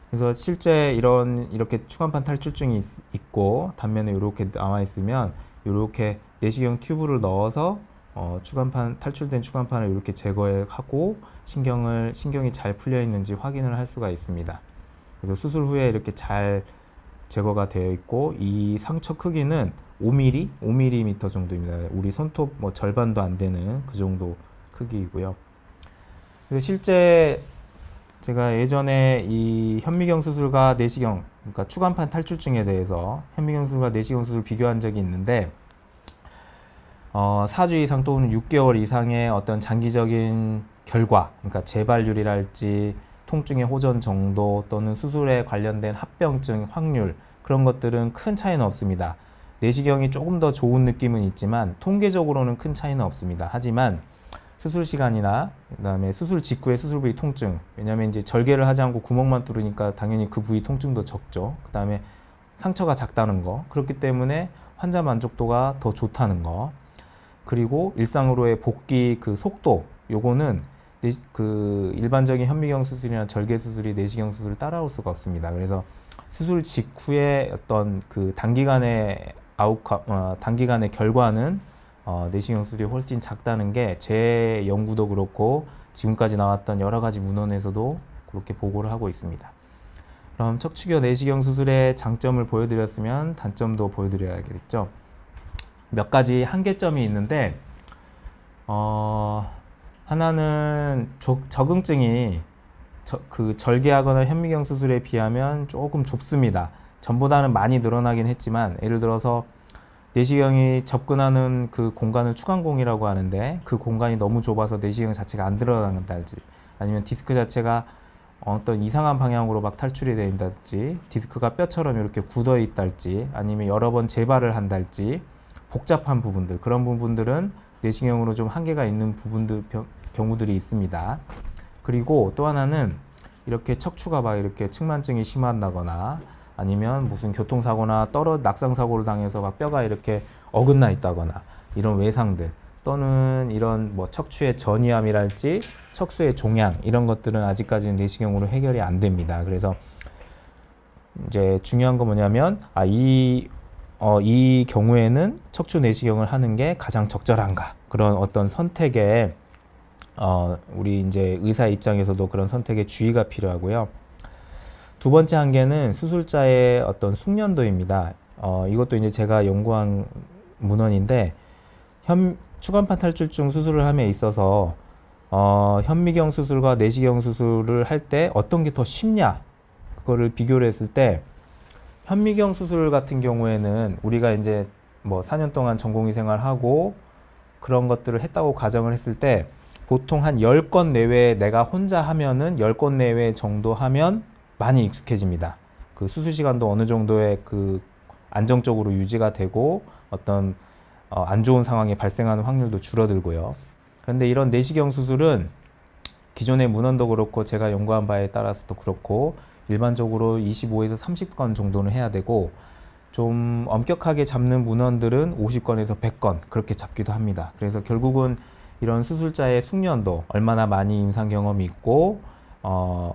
그래서 실제 이렇게 추간판 탈출증이 있고 단면에 이렇게 나와 있으면 이렇게 내시경 튜브를 넣어서 탈출된 추간판을 이렇게 제거하고 신경이 잘 풀려 있는지 확인을 할 수가 있습니다. 그래서 수술 후에 이렇게 잘 제거가 되어 있고, 이 상처 크기는 5mm 정도입니다. 우리 손톱 뭐 절반도 안 되는 그 정도 크기이고요. 그래서 실제 제가 예전에 이 현미경 수술과 내시경, 그러니까 추간판 탈출증에 대해서 현미경 수술과 내시경 수술 비교한 적이 있는데, 4주 이상 또는 6개월 이상의 어떤 장기적인 결과, 그러니까 재발률이랄지 통증의 호전 정도 또는 수술에 관련된 합병증 확률, 그런 것들은 큰 차이는 없습니다. 내시경이 조금 더 좋은 느낌은 있지만 통계적으로는 큰 차이는 없습니다. 하지만 수술 시간이나 그다음에 수술 직후의 수술 부위 통증, 왜냐하면 이제 절개를 하지 않고 구멍만 뚫으니까 당연히 그 부위 통증도 적죠. 그다음에 상처가 작다는 거, 그렇기 때문에 환자 만족도가 더 좋다는 거, 그리고 일상으로의 복귀 그 속도, 요거는 그 일반적인 현미경 수술이나 절개 수술이 내시경 수술을 따라올 수가 없습니다. 그래서 수술 직후의 어떤 그 단기간의 결과는 내시경 수술이 훨씬 작다는 게 제 연구도 그렇고 지금까지 나왔던 여러 가지 문헌에서도 그렇게 보고를 하고 있습니다. 그럼 척추교 내시경 수술의 장점을 보여드렸으면 단점도 보여드려야겠죠. 몇 가지 한계점이 있는데 하나는 적응증이 절개하거나 현미경 수술에 비하면 조금 좁습니다. 전보다는 많이 늘어나긴 했지만, 예를 들어서 내시경이 접근하는 그 공간을 추간공이라고 하는데, 그 공간이 너무 좁아서 내시경 자체가 안 들어간다든지, 아니면 디스크 자체가 어떤 이상한 방향으로 막 탈출이 된다든지, 디스크가 뼈처럼 이렇게 굳어 있달지, 아니면 여러 번 재발을 한달지, 복잡한 부분들, 그런 부분들은 내시경으로 좀 한계가 있는 경우들이 있습니다. 그리고 또 하나는 이렇게 척추가 막 이렇게 측만증이 심하다거나, 아니면 무슨 교통사고나 낙상사고를 당해서 막 뼈가 이렇게 어긋나 있다거나, 이런 외상들, 또는 이런 뭐 척추의 전이암이랄지 척수의 종양, 이런 것들은 아직까지는 내시경으로 해결이 안 됩니다. 그래서 이제 중요한 건 뭐냐면, 이 경우에는 척추 내시경을 하는 게 가장 적절한가, 그런 어떤 선택에 우리 이제 의사 입장에서도 그런 선택에 주의가 필요하고요. 두 번째 한계는 수술자의 어떤 숙련도입니다. 이것도 이제 제가 연구한 문헌인데, 추간판 탈출증 수술을 함에 있어서 현미경 수술과 내시경 수술을 할 때 어떤 게 더 쉽냐, 그거를 비교를 했을 때, 현미경 수술 같은 경우에는 우리가 이제 뭐 4년 동안 전공의 생활하고 그런 것들을 했다고 가정을 했을 때, 보통 한 10건 내외에 내가 혼자 하면은 10건 내외 정도 하면 많이 익숙해집니다. 그 수술 시간도 어느 정도의 그 안정적으로 유지가 되고, 어떤 안 좋은 상황이 발생하는 확률도 줄어들고요. 그런데 이런 내시경 수술은 기존의 문헌도 그렇고 제가 연구한 바에 따라서도 그렇고, 일반적으로 25에서 30건 정도는 해야 되고, 좀 엄격하게 잡는 문헌들은 50건에서 100건 그렇게 잡기도 합니다. 그래서 결국은 이런 수술자의 숙련도, 얼마나 많이 임상 경험이 있고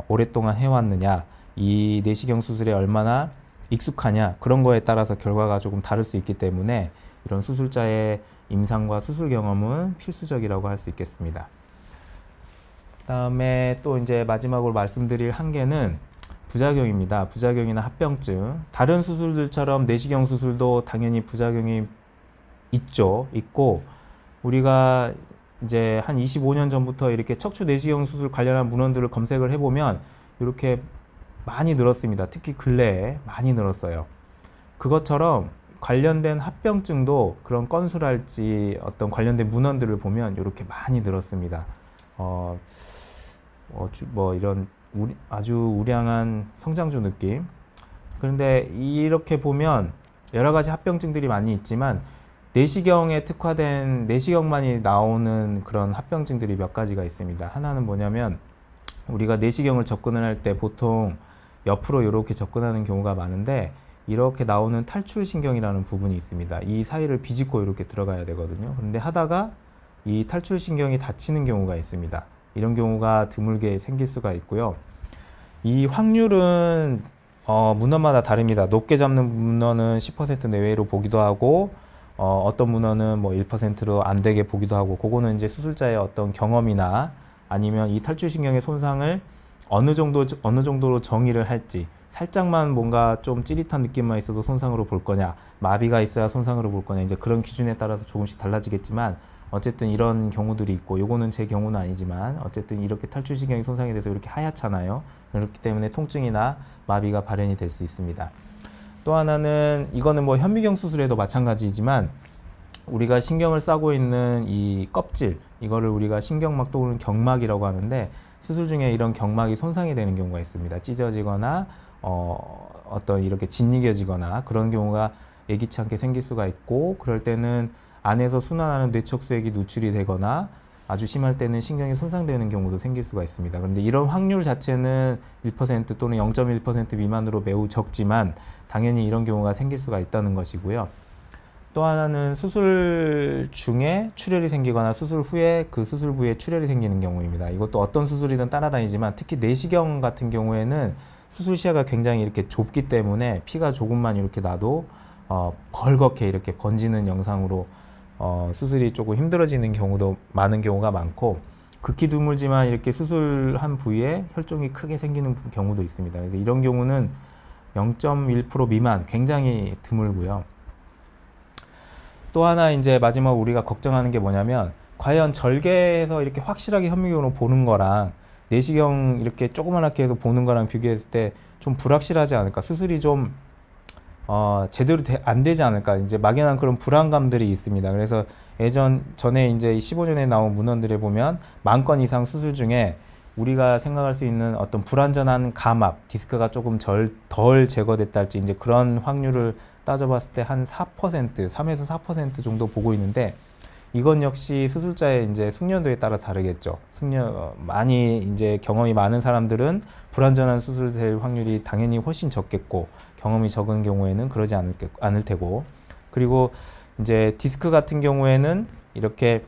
오랫동안 해왔느냐, 이 내시경 수술에 얼마나 익숙하냐, 그런 거에 따라서 결과가 조금 다를 수 있기 때문에 이런 수술자의 임상과 수술 경험은 필수적이라고 할 수 있겠습니다. 다음에 또 이제 마지막으로 말씀드릴 한계는 부작용입니다. 부작용이나 합병증. 다른 수술들처럼 내시경 수술도 당연히 부작용이 있고, 우리가 이제 한 25년 전부터 이렇게 척추 내시경 수술 관련한 문헌들을 검색을 해보면 이렇게 많이 늘었습니다. 특히 근래에 많이 늘었어요. 그것처럼 관련된 합병증도 그런 건수랄지 어떤 관련된 문헌들을 보면 이렇게 많이 늘었습니다. 이런 아주 우량한 성장주 느낌. 그런데 이렇게 보면 여러 가지 합병증들이 많이 있지만, 내시경에 특화된 내시경만이 나오는 그런 합병증들이 몇 가지가 있습니다. 하나는 뭐냐면, 우리가 내시경을 접근을 할 때 보통 옆으로 이렇게 접근하는 경우가 많은데, 이렇게 나오는 탈출신경이라는 부분이 있습니다. 이 사이를 비집고 이렇게 들어가야 되거든요. 그런데 하다가 이 탈출신경이 다치는 경우가 있습니다. 이런 경우가 드물게 생길 수가 있고요. 이 확률은 문헌마다 다릅니다. 높게 잡는 문헌은 10% 내외로 보기도 하고, 어떤 문헌은 뭐 1%로 안 되게 보기도 하고, 그거는 이제 수술자의 어떤 경험이나 아니면 이 탈출신경의 손상을 어느 정도로 정의를 할지, 살짝만 뭔가 좀 찌릿한 느낌만 있어도 손상으로 볼 거냐, 마비가 있어야 손상으로 볼 거냐, 이제 그런 기준에 따라서 조금씩 달라지겠지만, 어쨌든 이런 경우들이 있고, 요거는 제 경우는 아니지만 어쨌든 이렇게 탈출신경이 손상이 돼서 이렇게 하얗잖아요. 그렇기 때문에 통증이나 마비가 발현이 될 수 있습니다. 또 하나는, 이거는 뭐 현미경 수술에도 마찬가지지만, 우리가 신경을 싸고 있는 이 껍질, 이거를 우리가 신경막 또는 경막이라고 하는데, 수술 중에 이런 경막이 손상이 되는 경우가 있습니다. 찢어지거나 어떤 이렇게 짓이겨지거나 그런 경우가 예기치 않게 생길 수가 있고, 그럴 때는 안에서 순환하는 뇌척수액이 누출이 되거나, 아주 심할 때는 신경이 손상되는 경우도 생길 수가 있습니다. 그런데 이런 확률 자체는 1% 또는 0.1% 미만으로 매우 적지만, 당연히 이런 경우가 생길 수가 있다는 것이고요. 또 하나는 수술 중에 출혈이 생기거나 수술 후에 그 수술 부위에 출혈이 생기는 경우입니다. 이것도 어떤 수술이든 따라다니지만, 특히 내시경 같은 경우에는 수술 시야가 굉장히 이렇게 좁기 때문에 피가 조금만 이렇게 나도 벌겋게 이렇게 번지는 영상으로 수술이 조금 힘들어지는 경우도 많은 경우가 많고, 극히 드물지만 이렇게 수술한 부위에 혈종이 크게 생기는 경우도 있습니다. 그래서 이런 경우는 0.1% 미만, 굉장히 드물고요. 또 하나 이제 마지막 우리가 걱정하는 게 뭐냐면, 과연 절개해서 이렇게 확실하게 현미경으로 보는 거랑 내시경 이렇게 조그맣게 해서 보는 거랑 비교했을 때 좀 불확실하지 않을까, 수술이 좀 제대로 안 되지 않을까, 이제 막연한 그런 불안감들이 있습니다. 그래서 전에 이제 15년에 나온 문헌들에 보면 10,000건 이상 수술 중에 우리가 생각할 수 있는 어떤 불완전한 감압, 디스크가 조금 덜 제거됐다 할지 이제 그런 확률을 따져봤을 때 한 4%, 3에서 4% 정도 보고 있는데, 이건 역시 수술자의 이제 숙련도에 따라 다르겠죠. 많이 이제 경험이 많은 사람들은 불완전한 수술될 확률이 당연히 훨씬 적겠고, 경험이 적은 경우에는 그러지 않을 테고, 그리고 이제 디스크 같은 경우에는 이렇게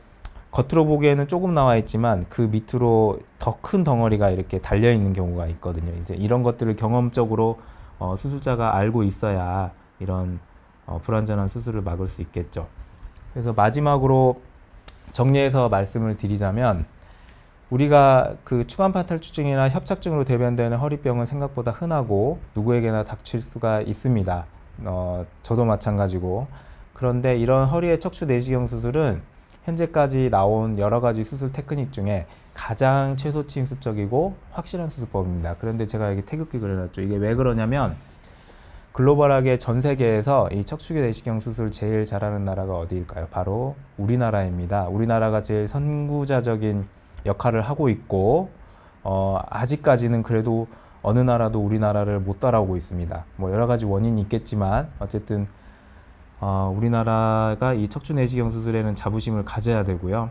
겉으로 보기에는 조금 나와 있지만 그 밑으로 더 큰 덩어리가 이렇게 달려 있는 경우가 있거든요. 이제 이런 것들을 경험적으로 수술자가 알고 있어야 이런 불완전한 수술을 막을 수 있겠죠. 그래서 마지막으로 정리해서 말씀을 드리자면, 우리가 그 추간판 탈출증이나 협착증으로 대변되는 허리병은 생각보다 흔하고 누구에게나 닥칠 수가 있습니다. 저도 마찬가지고. 그런데 이런 허리의 척추 내시경 수술은 현재까지 나온 여러 가지 수술 테크닉 중에 가장 최소 침습적이고 확실한 수술법입니다. 그런데 제가 여기 태극기 그려놨죠. 이게 왜 그러냐면, 글로벌하게 전 세계에서 이 척추기 내시경 수술 제일 잘하는 나라가 어디일까요? 바로 우리나라입니다. 우리나라가 제일 선구자적인 역할을 하고 있고, 아직까지는 그래도 어느 나라도 우리나라를 못 따라오고 있습니다. 뭐 여러 가지 원인이 있겠지만 어쨌든 우리나라가 이 척추 내시경 수술에는 자부심을 가져야 되고요.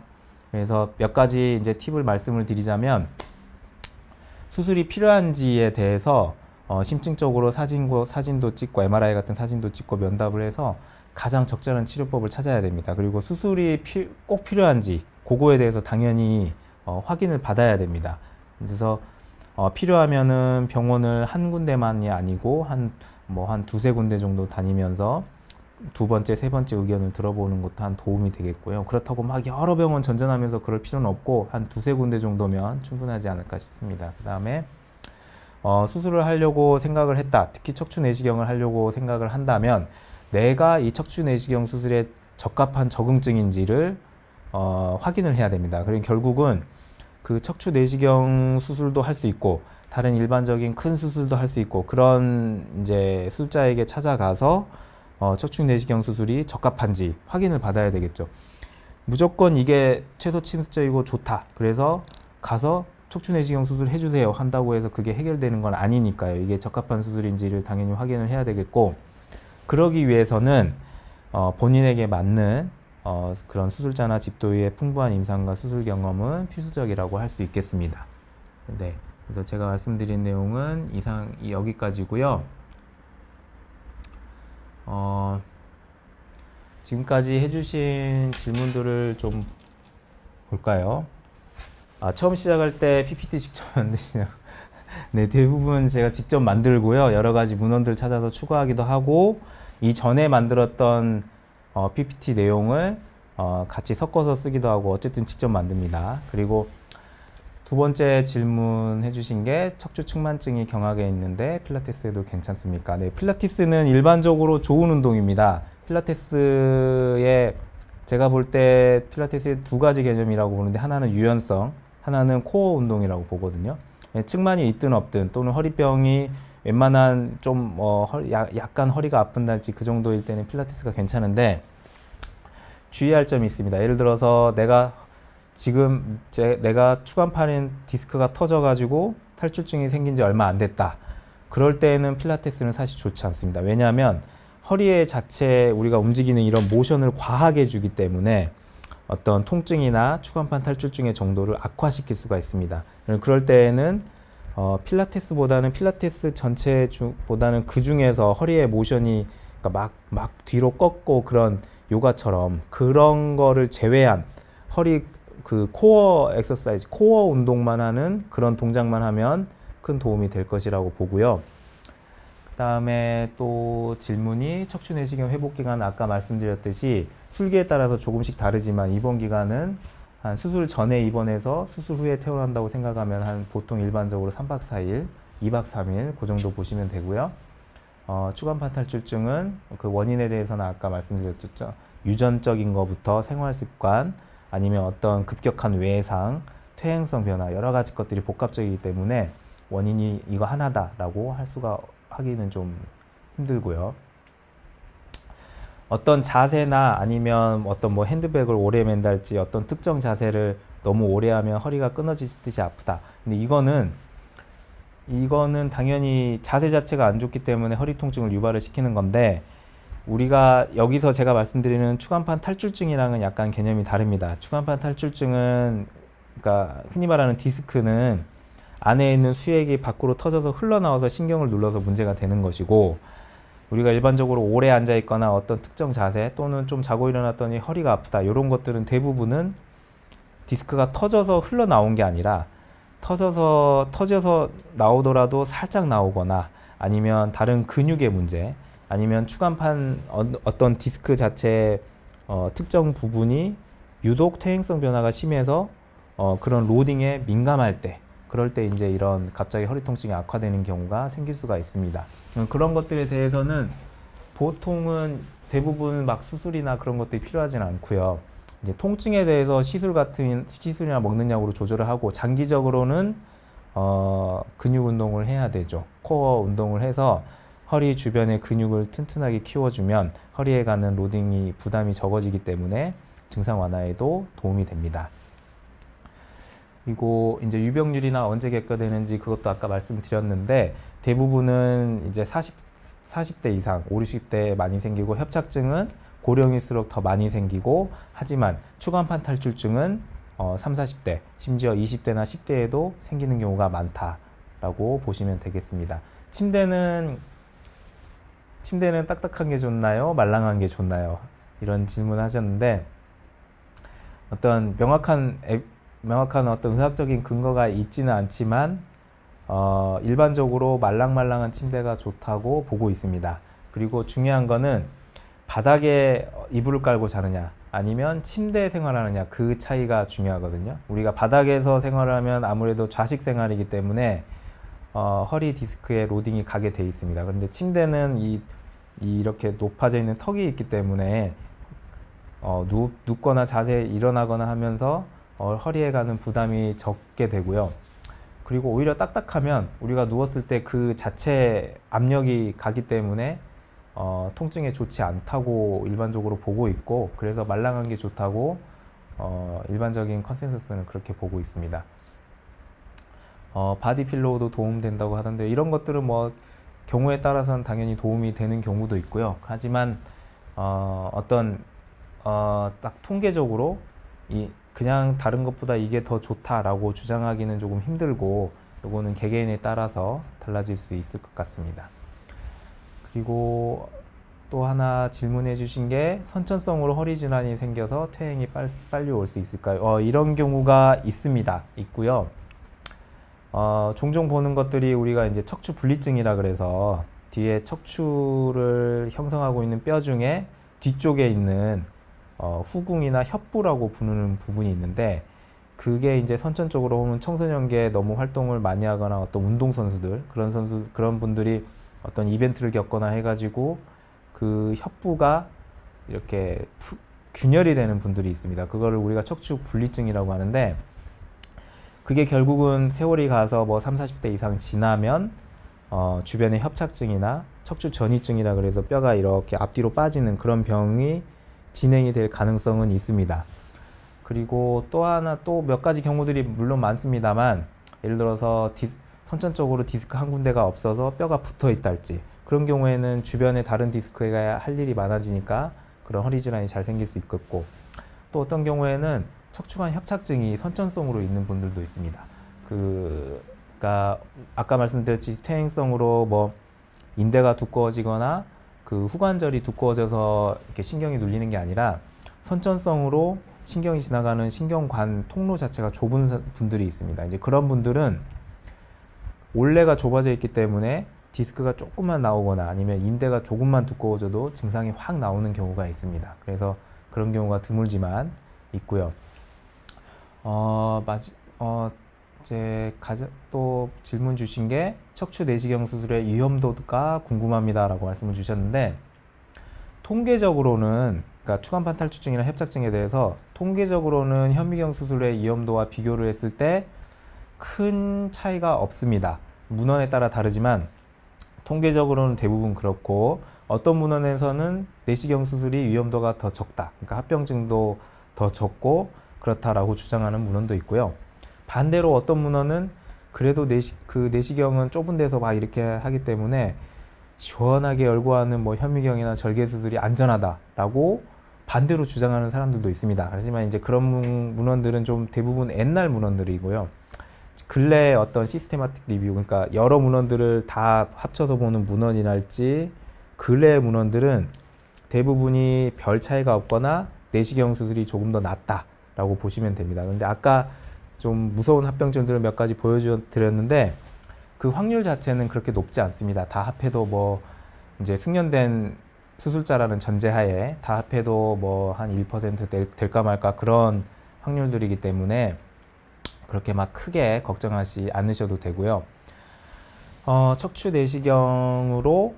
그래서 몇 가지 이제 팁을 말씀을 드리자면, 수술이 필요한지에 대해서 심층적으로 사진도 찍고 MRI 같은 사진도 찍고 면담을 해서 가장 적절한 치료법을 찾아야 됩니다. 그리고 수술이 꼭 필요한지 그거에 대해서 당연히 확인을 받아야 됩니다. 그래서 필요하면은 병원을 한 군데만이 아니고 한 두세 군데 정도 다니면서 두 번째, 세 번째 의견을 들어보는 것도 한 도움이 되겠고요. 그렇다고 막 여러 병원 전전하면서 그럴 필요는 없고 한 두세 군데 정도면 충분하지 않을까 싶습니다. 그 다음에 수술을 하려고 생각을 했다. 특히 척추 내시경을 하려고 생각을 한다면 내가 이 척추 내시경 수술에 적합한 적응증인지를 확인을 해야 됩니다. 그리고 결국은 그 척추 내시경 수술도 할 수 있고 다른 일반적인 큰 수술도 할 수 있고, 그런 이제 수술자에게 찾아가서 척추 내시경 수술이 적합한지 확인을 받아야 되겠죠. 무조건 이게 최소 침습적이고 좋다, 그래서 가서 척추 내시경 수술 해주세요 한다고 해서 그게 해결되는 건 아니니까요. 이게 적합한 수술인지를 당연히 확인을 해야 되겠고, 그러기 위해서는 본인에게 맞는 그런 수술자나 집도의의 풍부한 임상과 수술 경험은 필수적이라고 할 수 있겠습니다. 네, 그래서 제가 말씀드린 내용은 여기까지고요. 지금까지 해주신 질문들을 좀 볼까요? 처음 시작할 때 PPT 직접 만드시냐고. 네, 대부분 제가 직접 만들고요. 여러 가지 문헌들 찾아서 추가하기도 하고, 이전에 만들었던 PPT 내용을 같이 섞어서 쓰기도 하고, 어쨌든 직접 만듭니다. 그리고 두 번째 질문 해주신 게 척추 측만증이 경하게 있는데 필라테스에도 괜찮습니까? 네, 필라테스는 일반적으로 좋은 운동입니다. 필라테스에 제가 볼 때 필라테스의 두 가지 개념이라고 보는데, 하나는 유연성, 하나는 코어 운동이라고 보거든요. 측만이 있든 없든, 또는 허리병이 웬만한 좀 약간 허리가 아픈다 할지 그 정도일 때는 필라테스가 괜찮은데, 주의할 점이 있습니다. 예를 들어서 내가 추간판인 디스크가 터져가지고 탈출증이 생긴 지 얼마 안 됐다. 그럴 때는 필라테스는 사실 좋지 않습니다. 왜냐하면 허리의 자체 우리가 움직이는 이런 모션을 과하게 주기 때문에 어떤 통증이나 추간판 탈출증의 정도를 악화시킬 수가 있습니다. 그럴 때에는 필라테스 전체보다는 그 중에서 허리의 모션이 그러니까 막 뒤로 꺾고 그런 요가처럼 그런 거를 제외한 허리 코어 엑서사이즈, 코어 운동만 하는 그런 동작만 하면 큰 도움이 될 것이라고 보고요. 그 다음에 또 질문이 척추 내시경 회복 기간, 아까 말씀드렸듯이 술기에 따라서 조금씩 다르지만 입원 기간은 한 수술 전에 입원해서 수술 후에 퇴원한다고 생각하면 한 보통 일반적으로 3박 4일, 2박 3일 그 정도 보시면 되고요. 추간판 탈출증은 그 원인에 대해서는 아까 말씀드렸죠. 유전적인 것부터 생활습관, 아니면 어떤 급격한 외상, 퇴행성 변화, 여러 가지 것들이 복합적이기 때문에 원인이 이거 하나다라고 하기는 좀 힘들고요. 어떤 자세나 아니면 어떤 뭐 핸드백을 오래 맨달지 어떤 특정 자세를 너무 오래 하면 허리가 끊어지듯이 아프다. 근데 이거는 당연히 자세 자체가 안 좋기 때문에 허리 통증을 유발을 시키는 건데, 우리가 여기서 제가 말씀드리는 추간판 탈출증이랑은 약간 개념이 다릅니다. 추간판 탈출증은 그러니까 흔히 말하는 디스크는 안에 있는 수액이 밖으로 터져서 흘러나와서 신경을 눌러서 문제가 되는 것이고, 우리가 일반적으로 오래 앉아 있거나 어떤 특정 자세 또는 좀 자고 일어났더니 허리가 아프다, 이런 것들은 대부분은 디스크가 터져서 흘러나온 게 아니라 터져서 나오더라도 살짝 나오거나, 아니면 다른 근육의 문제, 아니면 추간판 어떤 디스크 자체 특정 부분이 유독 퇴행성 변화가 심해서 그런 로딩에 민감할 때, 그럴 때 이제 이런 갑자기 허리 통증이 악화되는 경우가 생길 수가 있습니다. 그런 것들에 대해서는 보통은 대부분 막 수술이나 그런 것들이 필요하지는 않고요. 이제 통증에 대해서 시술이나 먹는 약으로 조절을 하고, 장기적으로는 근육 운동을 해야 되죠. 코어 운동을 해서 허리 주변의 근육을 튼튼하게 키워주면 허리에 가는 로딩이 부담이 적어지기 때문에 증상 완화에도 도움이 됩니다. 그리고 이제 유병률이나 언제 객과되는지 그것도 아까 말씀드렸는데, 대부분은 이제 40대 이상, 50, 60대에 많이 생기고, 협착증은 고령일수록 더 많이 생기고, 하지만 추간판 탈출증은 30, 40대, 심지어 20대나 10대에도 생기는 경우가 많다라고 보시면 되겠습니다. 침대는 딱딱한 게 좋나요? 말랑한 게 좋나요? 이런 질문 하셨는데, 어떤 명확한 어떤 의학적인 근거가 있지는 않지만 일반적으로 말랑말랑한 침대가 좋다고 보고 있습니다. 그리고 중요한 거는 바닥에 이불을 깔고 자느냐 아니면 침대에 생활하느냐, 그 차이가 중요하거든요. 우리가 바닥에서 생활하면 아무래도 좌식 생활이기 때문에 허리 디스크에 로딩이 가게 돼 있습니다. 그런데 침대는 이렇게 높아져 있는 턱이 있기 때문에 눕거나 자세히 일어나거나 하면서 허리에 가는 부담이 적게 되고요. 그리고 오히려 딱딱하면 우리가 누웠을 때 그 자체 압력이 가기 때문에 통증에 좋지 않다고 일반적으로 보고 있고, 그래서 말랑한 게 좋다고 일반적인 컨센서스는 그렇게 보고 있습니다. 바디필로우도 도움된다고 하던데, 이런 것들은 뭐 경우에 따라서는 당연히 도움이 되는 경우도 있고요. 하지만 딱 통계적으로 그냥 다른 것보다 이게 더 좋다라고 주장하기는 조금 힘들고, 요거는 개개인에 따라서 달라질 수 있을 것 같습니다. 그리고 또 하나 질문해 주신 게, 선천성으로 허리 질환이 생겨서 퇴행이 빨리 올 수 있을까요? 이런 경우가 있고요. 종종 보는 것들이 우리가 이제 척추 분리증이라 그래서 뒤에 척추를 형성하고 있는 뼈 중에 뒤쪽에 있는 후궁이나 협부라고 부르는 부분이 있는데, 그게 이제 선천적으로 보면 청소년기에 너무 활동을 많이 하거나 어떤 운동선수들, 그런 분들이 어떤 이벤트를 겪거나 해가지고 그 협부가 이렇게 균열이 되는 분들이 있습니다. 그거를 우리가 척추 분리증이라고 하는데, 그게 결국은 세월이 가서 뭐 30, 40대 이상 지나면 주변에 협착증이나 척추 전이증이라 그래서 뼈가 이렇게 앞뒤로 빠지는 그런 병이 진행이 될 가능성은 있습니다. 그리고 또 몇 가지 경우들이 물론 많습니다만, 예를 들어서 선천적으로 디스크 한 군데가 없어서 뼈가 붙어 있달지, 그런 경우에는 주변에 다른 디스크가 할 일이 많아지니까 그런 허리 질환이 잘 생길 수 있겠고, 또 어떤 경우에는 척추관 협착증이 선천성으로 있는 분들도 있습니다. 그러니까 아까 말씀드렸듯이 퇴행성으로 뭐 인대가 두꺼워지거나 그 후관절이 두꺼워져서 이렇게 신경이 눌리는 게 아니라, 선천성으로 신경이 지나가는 신경관 통로 자체가 좁은 분들이 있습니다. 이제 그런 분들은 올레가 좁아져 있기 때문에 디스크가 조금만 나오거나 아니면 인대가 조금만 두꺼워져도 증상이 확 나오는 경우가 있습니다. 그래서 그런 경우가 드물지만 있고요. 이제 또 질문 주신 게 척추 내시경 수술의 위험도가 궁금합니다라고 말씀을 주셨는데, 통계적으로는, 그러니까 추간판 탈출증이나 협착증에 대해서 통계적으로는 현미경 수술의 위험도와 비교를 했을 때 큰 차이가 없습니다. 문헌에 따라 다르지만 통계적으로는 대부분 그렇고, 어떤 문헌에서는 내시경 수술이 위험도가 더 적다, 그러니까 합병증도 더 적고 그렇다라고 주장하는 문헌도 있고요. 반대로 어떤 문헌은 그래도 내시경은 좁은 데서 막 이렇게 하기 때문에 시원하게 열고 하는 뭐 현미경이나 절개 수술이 안전하다라고 반대로 주장하는 사람들도 있습니다. 하지만 이제 그런 문헌들은 좀 대부분 옛날 문헌들이고요. 근래 어떤 시스테마틱 리뷰, 그러니까 여러 문헌들을 다 합쳐서 보는 문헌이랄지 근래 문헌들은 대부분이 별 차이가 없거나 내시경 수술이 조금 더 낫다라고 보시면 됩니다. 그런데 아까 좀 무서운 합병증들을 몇 가지 보여드렸는데 그 확률 자체는 그렇게 높지 않습니다. 다 합해도 뭐 이제 숙련된 수술자라는 전제하에 다 합해도 뭐 한 1% 될까 말까 그런 확률들이기 때문에 그렇게 막 크게 걱정하지 않으셔도 되고요. 척추 내시경으로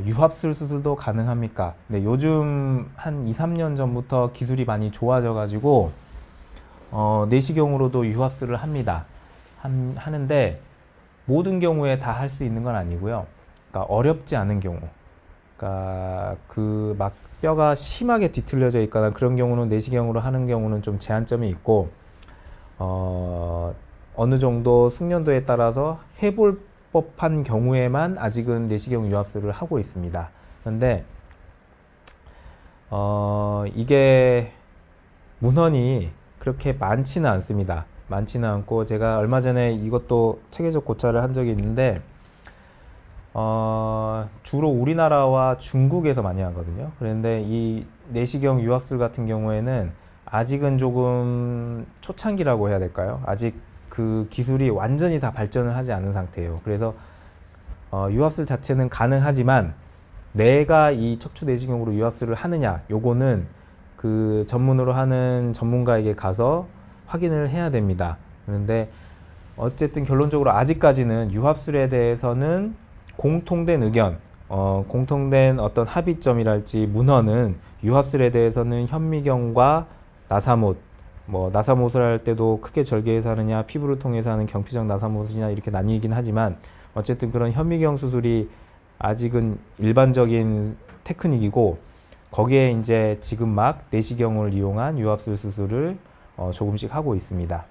유합술 수술도 가능합니까? 네, 요즘 한 2, 3년 전부터 기술이 많이 좋아져 가지고 내시경으로도 유합술을 합니다. 하는데 모든 경우에 다 할 수 있는 건 아니고요. 그러니까 어렵지 않은 경우, 그러니까 그 막 뼈가 심하게 뒤틀려져 있거나 그런 경우는 내시경으로 하는 경우는 좀 제한점이 있고, 어느 정도 숙련도에 따라서 해볼 법한 경우에만 아직은 내시경 유합술을 하고 있습니다. 그런데 이게 문헌이 그렇게 많지는 않습니다. 많지는 않고, 제가 얼마 전에 이것도 체계적 고찰을 한 적이 있는데 주로 우리나라와 중국에서 많이 하거든요. 그런데 이 내시경 유합술 같은 경우에는 아직은 조금 초창기라고 해야 될까요? 아직 그 기술이 완전히 다 발전을 하지 않은 상태예요. 그래서 유합술 자체는 가능하지만 내가 이 척추 내시경으로 유합술을 하느냐, 요거는 그 전문으로 하는 전문가에게 가서 확인을 해야 됩니다. 그런데 어쨌든 결론적으로 아직까지는 유합술에 대해서는 공통된 의견, 공통된 어떤 합의점이랄지 문헌은 유합술에 대해서는 현미경과 나사못, 뭐 나사못을 할 때도 크게 절개해서 하느냐, 피부를 통해서 하는 경피적 나사못이냐 이렇게 나뉘긴 하지만 어쨌든 그런 현미경 수술이 아직은 일반적인 테크닉이고, 거기에 이제 지금 막 내시경을 이용한 유합술 수술을 조금씩 하고 있습니다.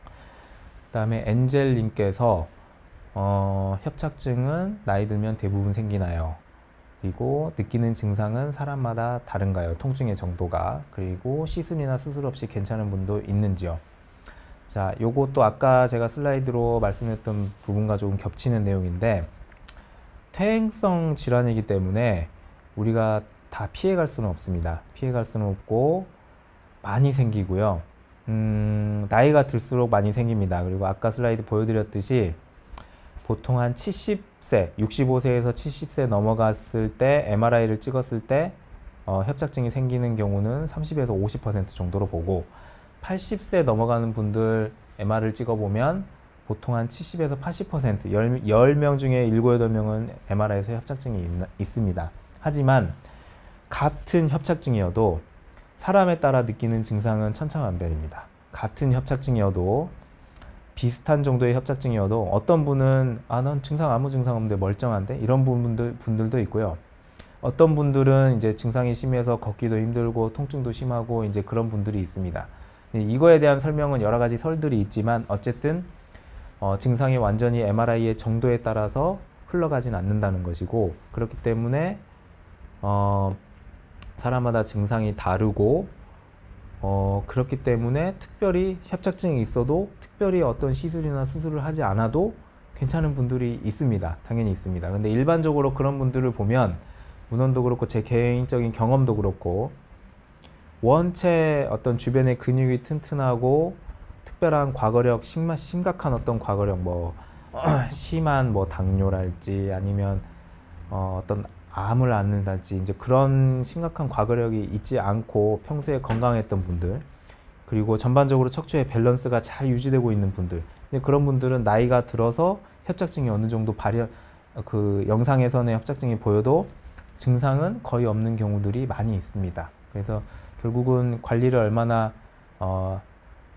그 다음에 엔젤님께서 협착증은 나이 들면 대부분 생기나요? 그리고 느끼는 증상은 사람마다 다른가요? 통증의 정도가. 그리고 시술이나 수술 없이 괜찮은 분도 있는지요? 자, 요것도 아까 제가 슬라이드로 말씀했던 부분과 조금 겹치는 내용인데, 퇴행성 질환이기 때문에 우리가 다 피해갈 수는 없습니다. 피해갈 수는 없고 많이 생기고요. 나이가 들수록 많이 생깁니다. 그리고 아까 슬라이드 보여드렸듯이 보통 한 70세, 65세에서 70세 넘어갔을 때 MRI를 찍었을 때 협착증이 생기는 경우는 30에서 50% 정도로 보고, 80세 넘어가는 분들 MR을 찍어보면 보통 한 70에서 80%, 10명 중에 7, 8명은 MRI에서 협착증이 있습니다. 하지만 같은 협착증이어도 사람에 따라 느끼는 증상은 천차만별입니다. 같은 협착증이어도, 비슷한 정도의 협착증이어도 어떤 분은 난 증상 아무 증상 없는데 멀쩡한데, 이런 분들도 있고요. 어떤 분들은 이제 증상이 심해서 걷기도 힘들고 통증도 심하고 이제 그런 분들이 있습니다. 이거에 대한 설명은 여러 가지 설들이 있지만 어쨌든 증상이 완전히 MRI의 정도에 따라서 흘러가진 않는다는 것이고, 그렇기 때문에 사람마다 증상이 다르고, 그렇기 때문에 특별히 협착증이 있어도 특별히 어떤 시술이나 수술을 하지 않아도 괜찮은 분들이 있습니다. 당연히 있습니다. 근데 일반적으로 그런 분들을 보면 문헌도 그렇고 제 개인적인 경험도 그렇고, 원체 어떤 주변의 근육이 튼튼하고 특별한 과거력, 심각한 어떤 과거력, 뭐 심한 뭐 당뇨랄지 아니면 어떤 암을 앓는다든지 이제 그런 심각한 과거력이 있지 않고 평소에 건강했던 분들, 그리고 전반적으로 척추의 밸런스가 잘 유지되고 있는 분들, 근데 그런 분들은 나이가 들어서 협착증이 어느 정도 그 영상에서는 협착증이 보여도 증상은 거의 없는 경우들이 많이 있습니다. 그래서 결국은 관리를 얼마나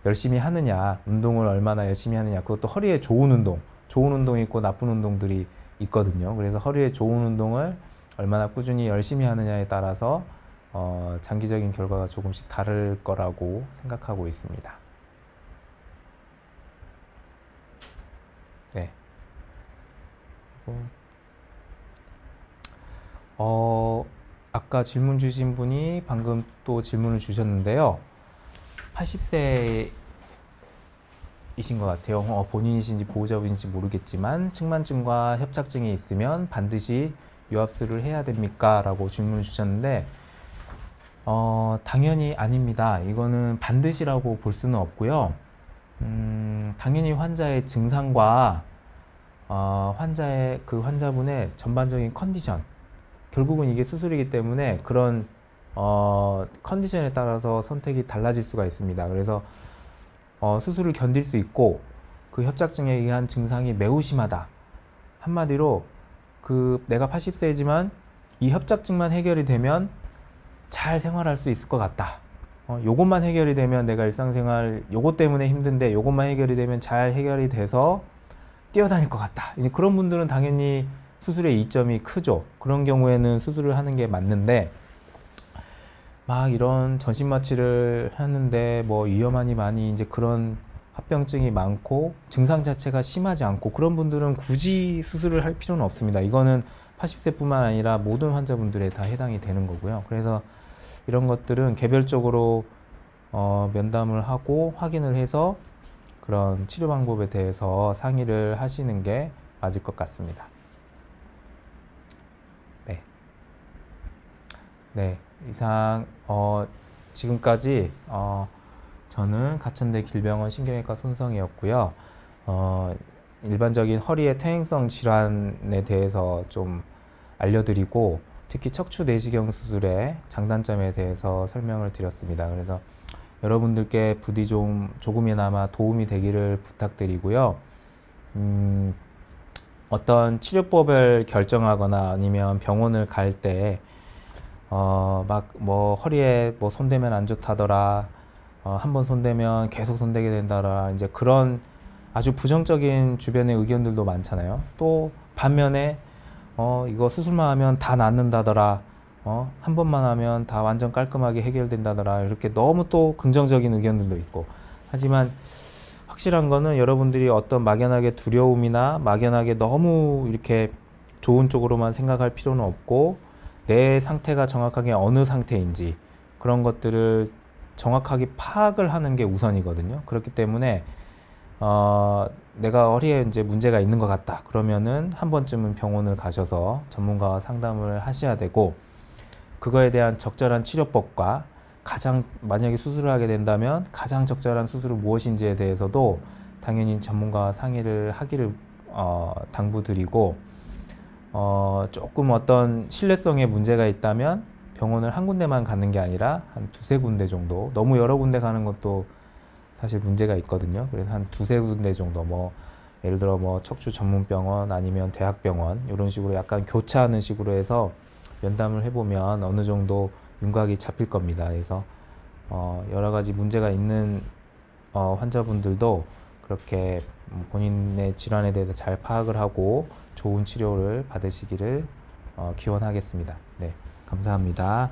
열심히 하느냐, 운동을 얼마나 열심히 하느냐, 그것도 허리에 좋은 운동이 있고 나쁜 운동들이 있거든요. 그래서 허리에 좋은 운동을 얼마나 꾸준히 열심히 하느냐에 따라서 장기적인 결과가 조금씩 다를 거라고 생각하고 있습니다. 네. 아까 질문 주신 분이 방금 또 질문을 주셨는데요. 80세 이신 것 같아요. 본인이신지 보호자분인지 모르겠지만 측만증과 협착증이 있으면 반드시 유압수를 해야 됩니까? 라고 질문을 주셨는데 당연히 아닙니다. 이거는 반드시라고 볼 수는 없고요. 당연히 환자의 증상과 환자분의 전반적인 컨디션, 결국은 이게 수술이기 때문에 그런 컨디션에 따라서 선택이 달라질 수가 있습니다. 그래서 수술을 견딜 수 있고 그 협착증에 의한 증상이 매우 심하다. 한마디로 내가 80세지만 이 협착증만 해결이 되면 잘 생활할 수 있을 것 같다. 요것만 해결이 되면 내가 일상생활 요것 때문에 힘든데 요것만 해결이 되면 잘 해결이 돼서 뛰어다닐 것 같다. 이제 그런 분들은 당연히 수술의 이점이 크죠. 그런 경우에는 수술을 하는 게 맞는데 막 이런 전신 마취를 하는데 뭐 위험하니 많이 이제 그런 합병증이 많고 증상 자체가 심하지 않고 그런 분들은 굳이 수술을 할 필요는 없습니다. 이거는 80세뿐만 아니라 모든 환자분들에 다 해당이 되는 거고요. 그래서 이런 것들은 개별적으로 면담을 하고 확인을 해서 그런 치료 방법에 대해서 상의를 하시는 게 맞을 것 같습니다. 네. 네. 이상 지금까지 저는 가천대 길병원 신경외과 손성이었고요. 일반적인 허리의 퇴행성 질환에 대해서 좀 알려드리고 특히 척추 내시경 수술의 장단점에 대해서 설명을 드렸습니다. 그래서 여러분들께 부디 조금이나마 도움이 되기를 부탁드리고요. 어떤 치료법을 결정하거나 아니면 병원을 갈 때 막 뭐 허리에 뭐 손대면 안 좋다더라, 한번 손대면 계속 손대게 된다더라, 이제 그런 아주 부정적인 주변의 의견들도 많잖아요. 또 반면에 이거 수술만 하면 다 낫는다더라, 한 번만 하면 다 완전 깔끔하게 해결된다더라, 이렇게 너무 또 긍정적인 의견들도 있고. 하지만 확실한 거는 여러분들이 어떤 막연하게 두려움이나 막연하게 너무 이렇게 좋은 쪽으로만 생각할 필요는 없고 내 상태가 정확하게 어느 상태인지 그런 것들을 정확하게 파악을 하는 게 우선이거든요. 그렇기 때문에 내가 허리에 이제 문제가 있는 것 같다 그러면은 한 번쯤은 병원을 가셔서 전문가와 상담을 하셔야 되고, 그거에 대한 적절한 치료법과 만약에 수술을 하게 된다면 가장 적절한 수술은 무엇인지에 대해서도 당연히 전문가와 상의를 하기를 당부드리고, 조금 어떤 신뢰성에 문제가 있다면 병원을 한 군데만 가는 게 아니라 한 두세 군데 정도, 너무 여러 군데 가는 것도 사실 문제가 있거든요. 그래서 한 두세 군데 정도, 뭐 예를 들어 뭐 척추 전문병원 아니면 대학병원 이런 식으로 약간 교차하는 식으로 해서 면담을 해보면 어느 정도 윤곽이 잡힐 겁니다. 그래서 여러 가지 문제가 있는 환자분들도 그렇게 본인의 질환에 대해서 잘 파악을 하고 좋은 치료를 받으시기를 기원하겠습니다. 네, 감사합니다.